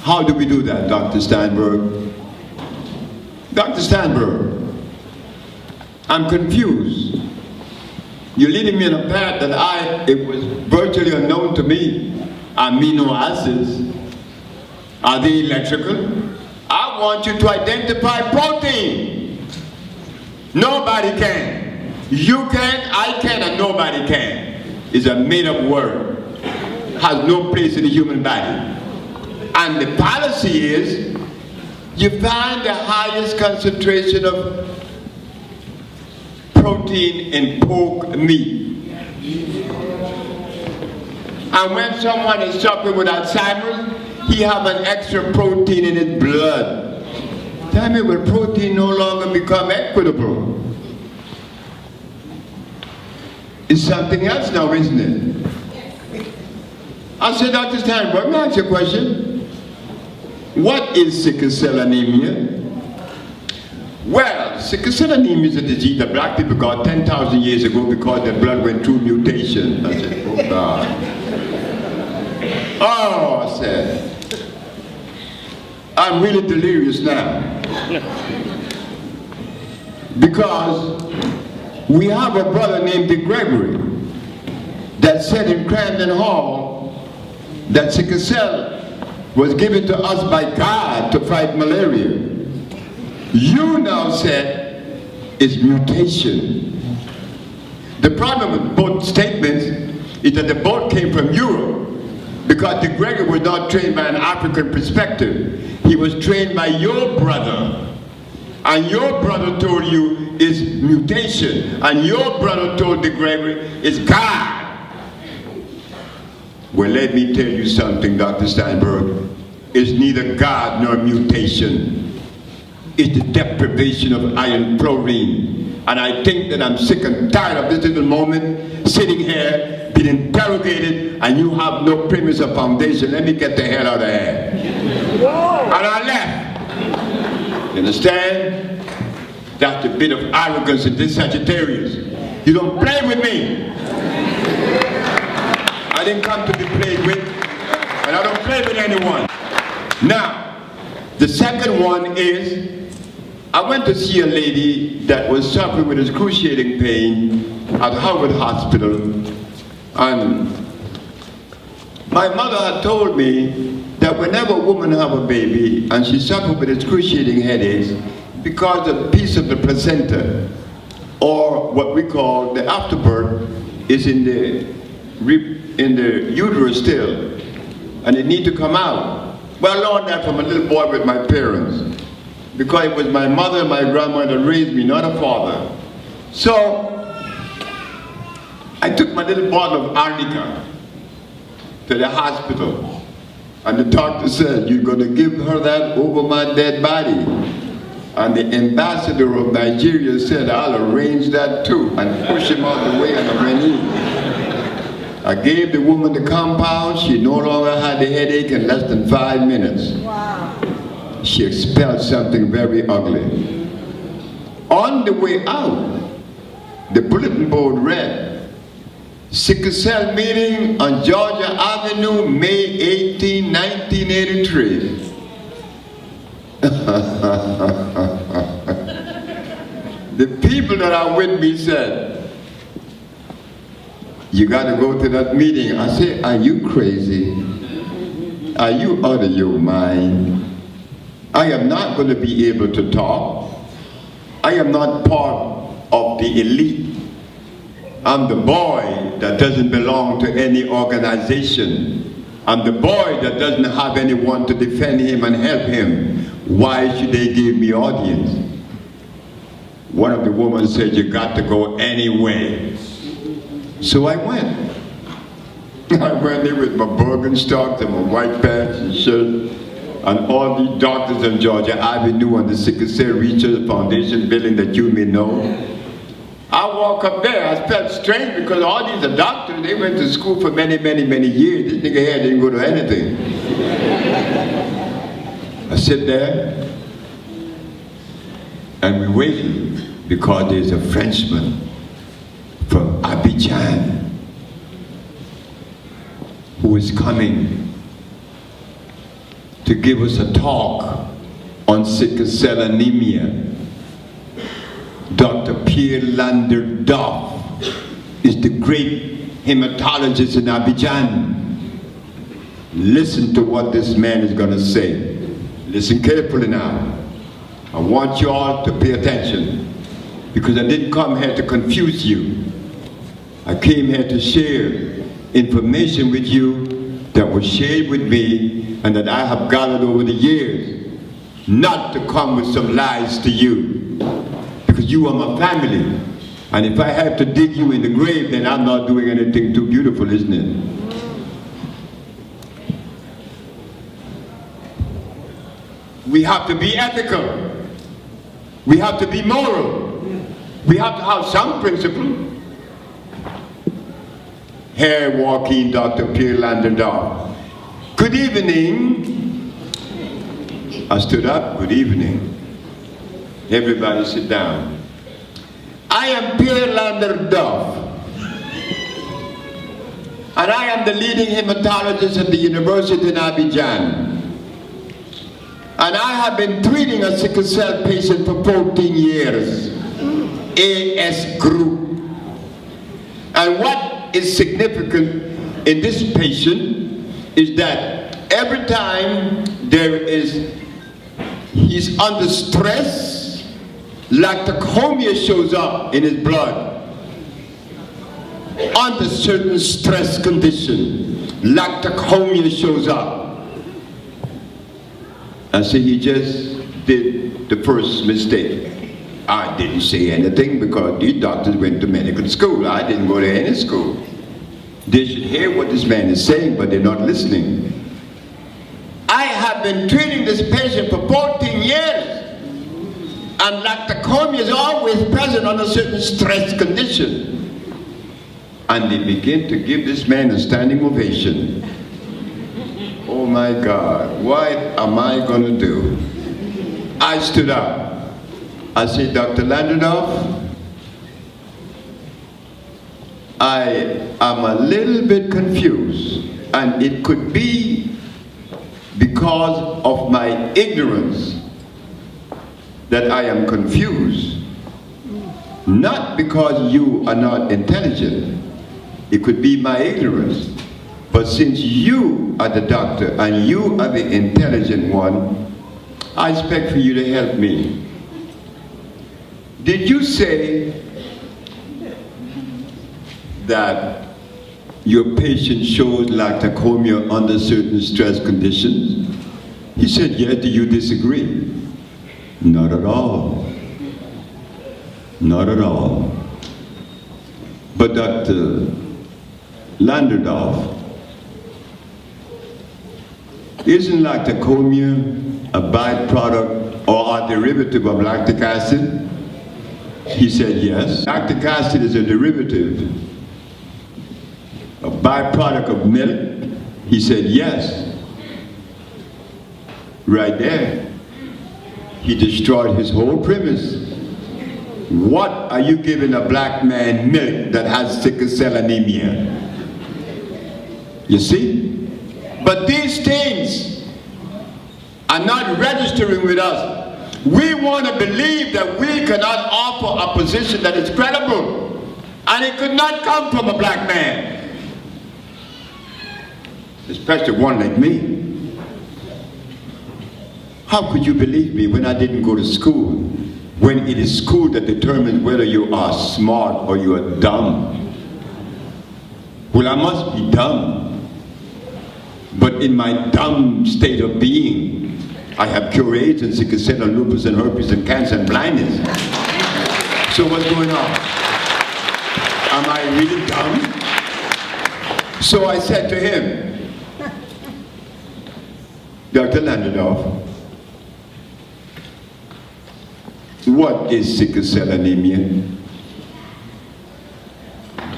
How do we do that, Dr. Steinberg? Dr. Steinberg, I'm confused. You're leading me in a path that it was virtually unknown to me. Amino acids, are they electrical? I want you to identify protein. Nobody can. You can, I can, and nobody can. It's a made-up word. Has no place in the human body. And the policy is, you find the highest concentration of protein in pork meat. And when someone is suffering with Alzheimer's, he have an extra protein in his blood. Tell me, will protein no longer become equitable? It's something else now, isn't it? I said, Dr. Steinberg, let me ask you a question. What is sickle cell anemia? Well, sickle cell anemia is a disease that black people got 10,000 years ago because their blood went through mutation. I said, oh God. Oh, I said, I'm really delirious now. Because we have a brother named Dick Gregory that said in Crandon Hall that sickle cell was given to us by God to fight malaria. You now said it's mutation. The problem with both statements is that the both came from Europe, because Dick Gregory was not trained by an African perspective. He was trained by your brother. And your brother told you it's mutation. And your brother told Dick Gregory it's God. Well, let me tell you something, Dr. Steinberg. It's neither God nor mutation. It's the deprivation of iron chlorine. And I think that I'm sick and tired of this little moment, sitting here, being interrogated, and you have no premise or foundation. Let me get the hell out of here. Whoa. And I left. You understand? That's a bit of arrogance in this Sagittarius. You don't play with me. I didn't come to be played with, and I don't play with anyone. Now, the second one is, I went to see a lady that was suffering with excruciating pain at Harvard Hospital, and my mother had told me that whenever a woman have a baby and she suffers with excruciating headaches because a piece of the placenta, or what we call the afterbirth, is in the uterus still, and it need to come out. Well, I learned that from a little boy with my parents, because it was my mother and my grandmother that raised me, not a father. So I took my little bottle of arnica to the hospital, and the doctor said, you're going to give her that over my dead body. And the ambassador of Nigeria said, I'll arrange that too, and push him out the way, and I went in. I gave the woman the compound. She no longer had the headache in less than 5 minutes. Wow. She expelled something very ugly. On the way out, The bulletin board read, sickle cell meeting on Georgia Avenue, May 18, 1983. The people that are with me said, you got to go to that meeting. I said, are you crazy? Are you out of your mind? I am not going to be able to talk. I am not part of the elite. I'm the boy that doesn't belong to any organization. I'm the boy that doesn't have anyone to defend him and help him. Why should they give me audience? One of the women said, you got to go anyway. So I went. I went there with my Birkenstocks and my white pants and shirt, and all these doctors in Georgia Avenue and the Sickle Cell Research Foundation building that you may know. I walk up there, I felt strange because all these are doctors, they went to school for many, many, many years. This nigga here didn't go to anything. I sit there, and we're waiting because there's a Frenchman from Abidjan who is coming to give us a talk on sickle cell anemia. Dr. Pierre Landerdoff is the great hematologist in Abidjan. Listen to what this man is going to say. Listen carefully now. I want you all to pay attention because I didn't come here to confuse you. I came here to share information with you that was shared with me and that I have gathered over the years, not to come with some lies to you. Because you are my family. And if I have to dig you in the grave, then I'm not doing anything too beautiful, isn't it? We have to be ethical. We have to be moral. We have to have some principle. Here walking Dr. Pierre Landerdoff. Good evening. I stood up, good evening. Everybody sit down. I am Pierre Landerdoff, and I am the leading hematologist at the University in Abidjan. And I have been treating a sickle cell patient for 14 years, AS group. And what is significant in this patient is that every time he's under stress, lactochromia shows up in his blood. Under certain stress condition, lactochromia shows up. And so he just did the first mistake. I didn't say anything because these doctors went to medical school. I didn't go to any school. They should hear what this man is saying, but they're not listening. I have been treating this patient for 14 years. And lactochromia is always present under certain stress condition. And they begin to give this man a standing ovation. Oh my God, what am I going to do? I stood up. I said, Dr. Landerdoff, I am a little bit confused. And it could be because of my ignorance that I am confused. Not because you are not intelligent. It could be my ignorance. But since you are the doctor and you are the intelligent one, I expect for you to help me. Did you say that your patient shows lactochromia under certain stress conditions? He said, yes. Do you disagree? Not at all. Not at all. But Dr. Landerdoff, isn't lactochromia a byproduct or a derivative of lactic acid? He said yes. Lactic acid is a derivative, a byproduct of milk. He said yes. Right there. He destroyed his whole premise. What are you giving a black man milk that has sickle cell anemia? You see? But these things are not registering with us. We want to believe that we cannot offer a position that is credible, and it could not come from a black man, especially one like me. How could you believe me when I didn't go to school? When it is school that determines whether you are smart or you are dumb. Well, I must be dumb. But in my dumb state of being, I have cure AIDS and sickle cell and lupus and herpes and cancer and blindness. So what's going on? Am I really dumb? So I said to him, Dr. Landerdoff, what is sickle cell anemia?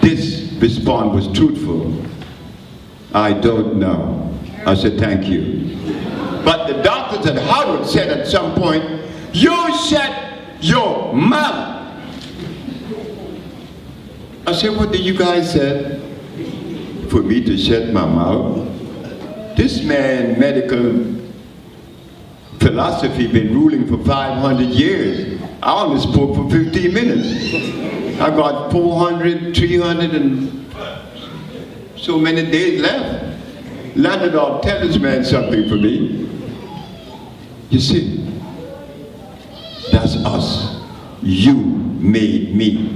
This response was truthful. I don't know. I said, thank you. But the doctors at Harvard said at some point, you shut your mouth. I said, what did you guys say? For me to shut my mouth? This man, medical philosophy, been ruling for 500 years. I only spoke for 15 minutes. I got 400, 300 and so many days left. Landerdoff, tell this man something for me. You see, that's us. You made me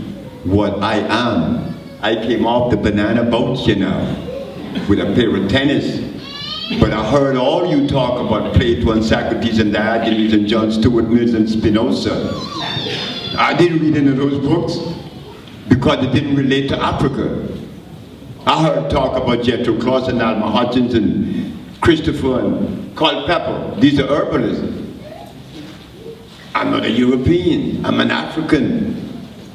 what I am. I came off the banana boat, you know, with a pair of tennis. But I heard all you talk about Plato and Socrates and Diogenes and John Stuart Mill and Spinoza. I didn't read any of those books because it didn't relate to Africa. I heard talk about Jethro Claus and Alma Hutchins and Christopher and Culpeper. These are urbanists. I'm not a European, I'm an African.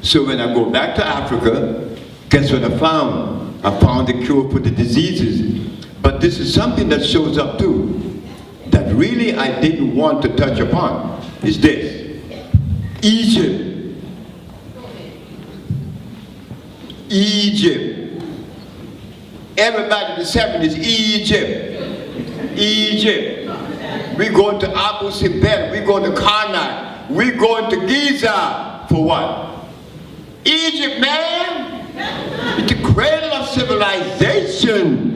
So when I go back to Africa, guess what I found? I found a cure for the diseases. But this is something that shows up too, that really I didn't want to touch upon, is this. Egypt. Egypt. Everybody in the 70s, Egypt. Egypt. We're going to Abu Simbel, we're going to Karnak, we're going to Giza. For what? Egypt, man. It's the cradle of civilization.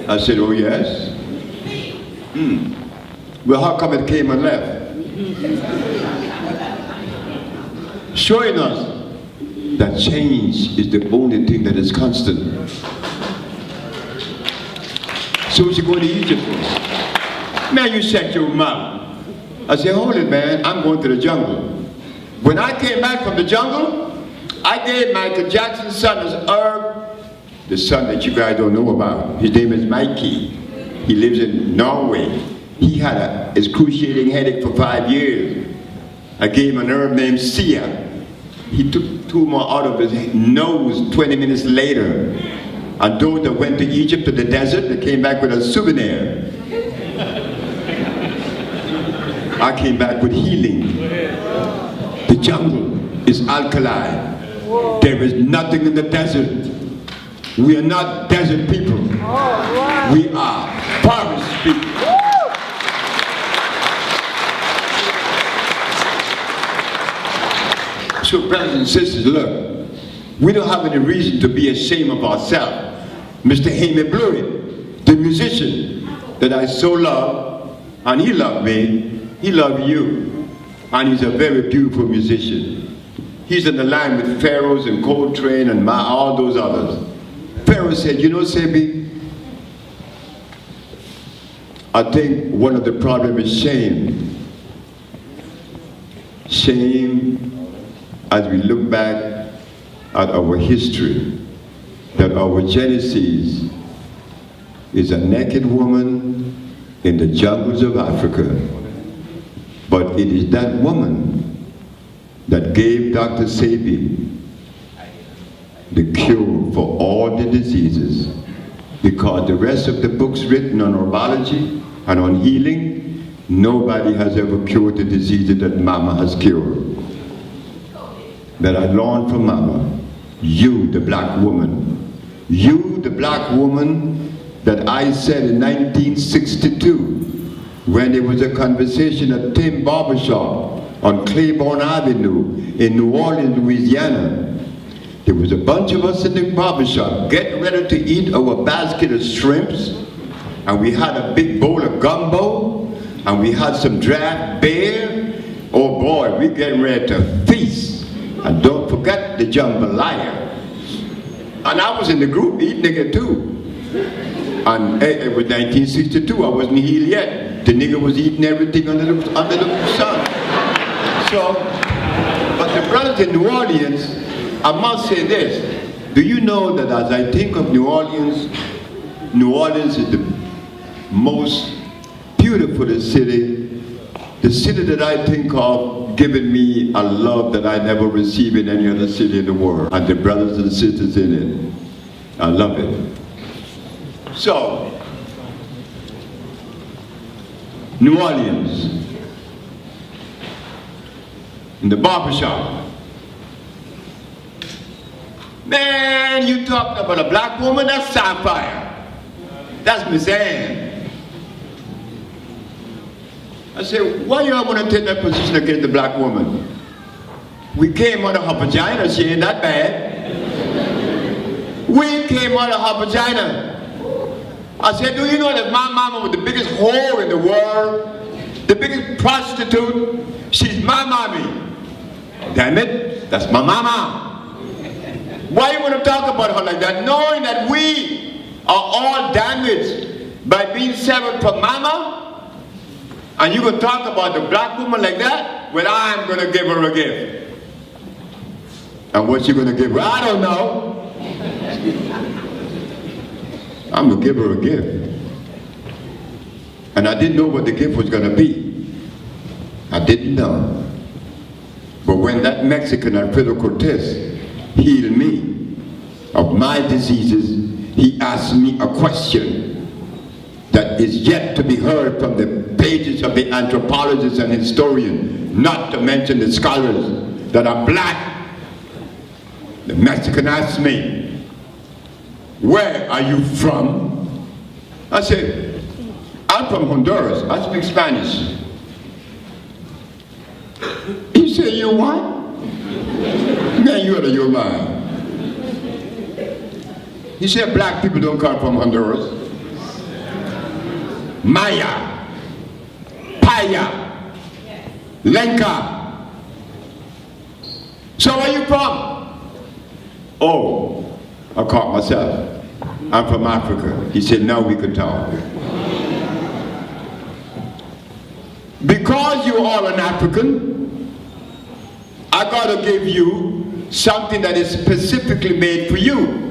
I said, oh yes? Well, how come it came and left? Showing us that change is the only thing that is constant. So what you go to Egypt for? Man, you shut your mouth. I said, hold it, man, I'm going to the jungle. When I came back from the jungle, I gave Michael Jackson's son as herb, the son that you guys don't know about. His name is Mikey. He lives in Norway. He had an excruciating headache for 5 years. I gave him an herb named Sia. He took tumor out of his nose 20 minutes later. And those that went to Egypt to the desert, they came back with a souvenir. I came back with healing. The jungle is alkaline. There is nothing in the desert. We are not desert people. We are forest people. So brothers and sisters, look, we don't have any reason to be ashamed of ourselves. Mr. Hamy Blewett, the musician that I so love, and he loved me, he loved you, and he's a very beautiful musician. He's in the line with Pharaohs and Coltrane and all those others. Pharaoh said, you know, Sebi, I think one of the problems is shame. Shame as we look back at our history, that our Genesis is a naked woman in the jungles of Africa. But it is that woman that gave Dr. Sebi the cure for all the diseases, because the rest of the books written on herbology and on healing, nobody has ever cured the diseases that Mama has cured. that I learned from Mama. You, the black woman. You, the black woman that I said in 1962, when there was a conversation at Tim Barbershop on Claiborne Avenue in New Orleans, Louisiana. There was a bunch of us in the barbershop getting ready to eat our basket of shrimps, and we had a big bowl of gumbo, and we had some draft beer. Oh boy, we getting ready to feast. And don't forget the jambalaya. And I was in the group eating it too. And it was 1962, I wasn't healed yet. The nigga was eating everything under the sun. So, but the brothers in New Orleans, I must say this. Do you know that as I think of New Orleans is the most beautiful city, the city that I think of giving me a love that I never received in any other city in the world. And the brothers and sisters in it, I love it. So, New Orleans, in the barbershop. Man, you talking about a black woman? That's Sapphire. That's Miss Ann. I said, why y'all want to take that position against the black woman? We came out of her vagina, she ain't that bad. We came out of her vagina. I said, do you know that my mama was the biggest whore in the world? The biggest prostitute? She's my mommy. Damn it, that's my mama. Why you want to talk about her like that? Knowing that we are all damaged by being severed from mama? And you gonna talk about the black woman like that? Well, I'm gonna give her a gift. And what you gonna give her? I don't know. I'm gonna give her a gift. And I didn't know what the gift was gonna be. I didn't know. But when that Mexican, Alfredo Cortez, healed me of my diseases, he asked me a question that is yet to be heard from the pages of the anthropologists and historians, not to mention the scholars that are black. The Mexican asked me, where are you from? I said, I'm from Honduras. I speak Spanish. He said, you what? Man, you out of your mind. He said, black people don't come from Honduras. Maya, Paya, Lenca. So where you from? Oh, I caught myself. I'm from Africa. He said, now we can talk. Because you're all an African, I gotta give you something that is specifically made for you.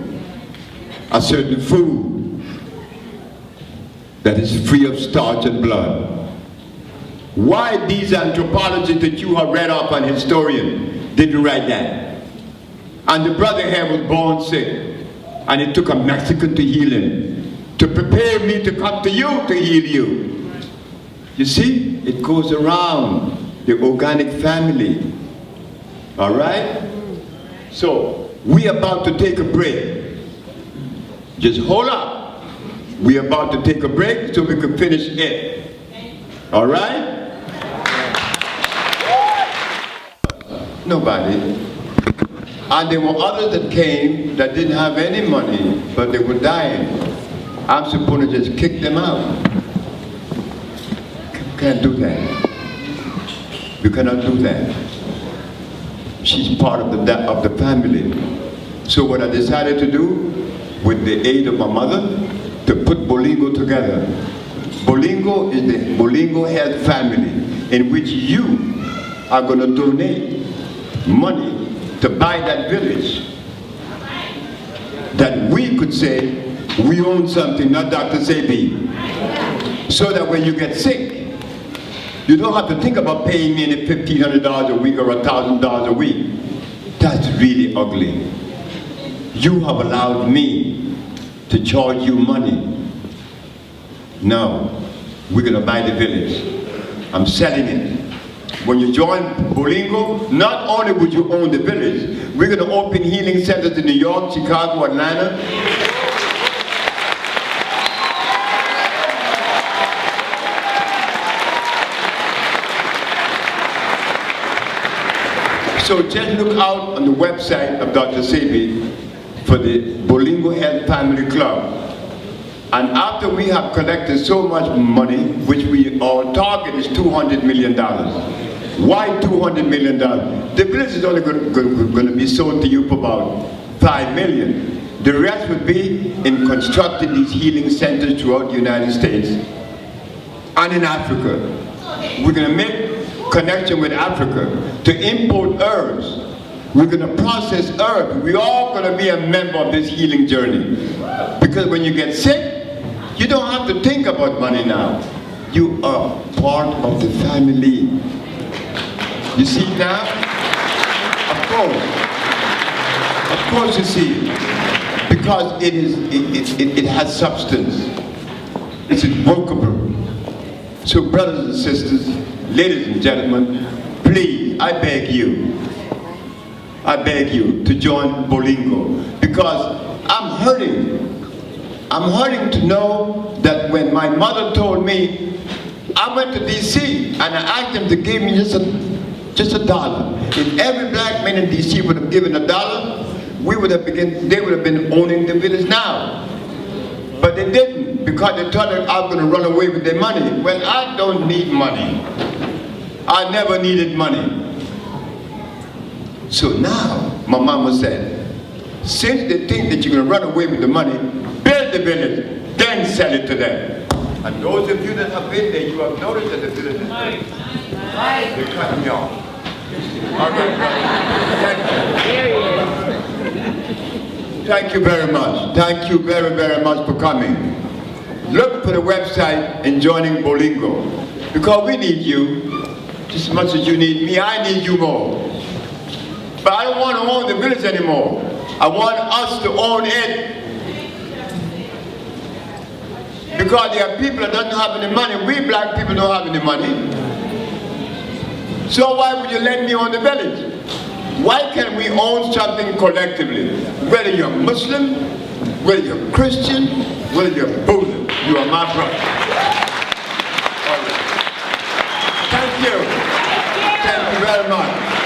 A certain food that is free of starch and blood. Why these anthropologists that you have read up on historian didn't write that? And the brother here was born sick, and it took a Mexican to heal him, to prepare me to come to you to heal you. You see, it goes around the organic family. All right? So, we about to take a break. Just hold up. We about to take a break so we can finish it. All right? Nobody. And there were others that came that didn't have any money, but they were dying. I'm supposed to just kick them out. Can't do that. You cannot do that. She's part of the family. So what I decided to do, with the aid of my mother, to put Bolingo together. Bolingo is the Bolingo Health Family, in which you are going to donate money to buy that village. That we could say, we own something, not Dr. Sebi. So that when you get sick, you don't have to think about paying me any $1,500 a week or $1,000 a week. That's really ugly. You have allowed me to charge you money. No, we're gonna buy the village. I'm selling it. when you join Bolingo, not only would you own the village, we're going to open healing centers in New York, Chicago, Atlanta. So just look out on the website of Dr. Sebi for the Bolingo Health Family Club. And after we have collected so much money, which our target is $200 million. Why $200 million? The village is only going to be sold to you for about $5 million. The rest would be in constructing these healing centers throughout the United States and in Africa. We're going to make connection with Africa to import herbs. We're going to process herbs. We're all going to be a member of this healing journey. Because when you get sick, you don't have to think about money now. You are part of the family. You see now? Of course you see it. Because it has substance. It's workable. So brothers and sisters, ladies and gentlemen, please, I beg you to join Bolingo, because I'm hurting. I'm hurting to know that when my mother told me, I went to DC and I asked them to give me just a dollar. If every black man in DC would have given $1, they would have been owning the village now. But they didn't, because they thought that I was going to run away with their money. Well, I don't need money. I never needed money. So now, my mama said, since they think that you're going to run away with the money, build the village, then sell it to them. And those of you that have been there, you have noticed that the village is built. They're cutting me off. All right, thank you very much. Thank you very, very much for coming. Look for the website and joining Bolingo. Because we need you just as much as you need me. I need you more. But I don't want to own the village anymore. I want us to own it. Because there are people that don't have any money. We black people don't have any money. So why would you let me own the village? Why can't we own something collectively? Whether you're Muslim, whether you're Christian, whether you're Buddha, you are my brother. All right. Thank you. Thank you very much.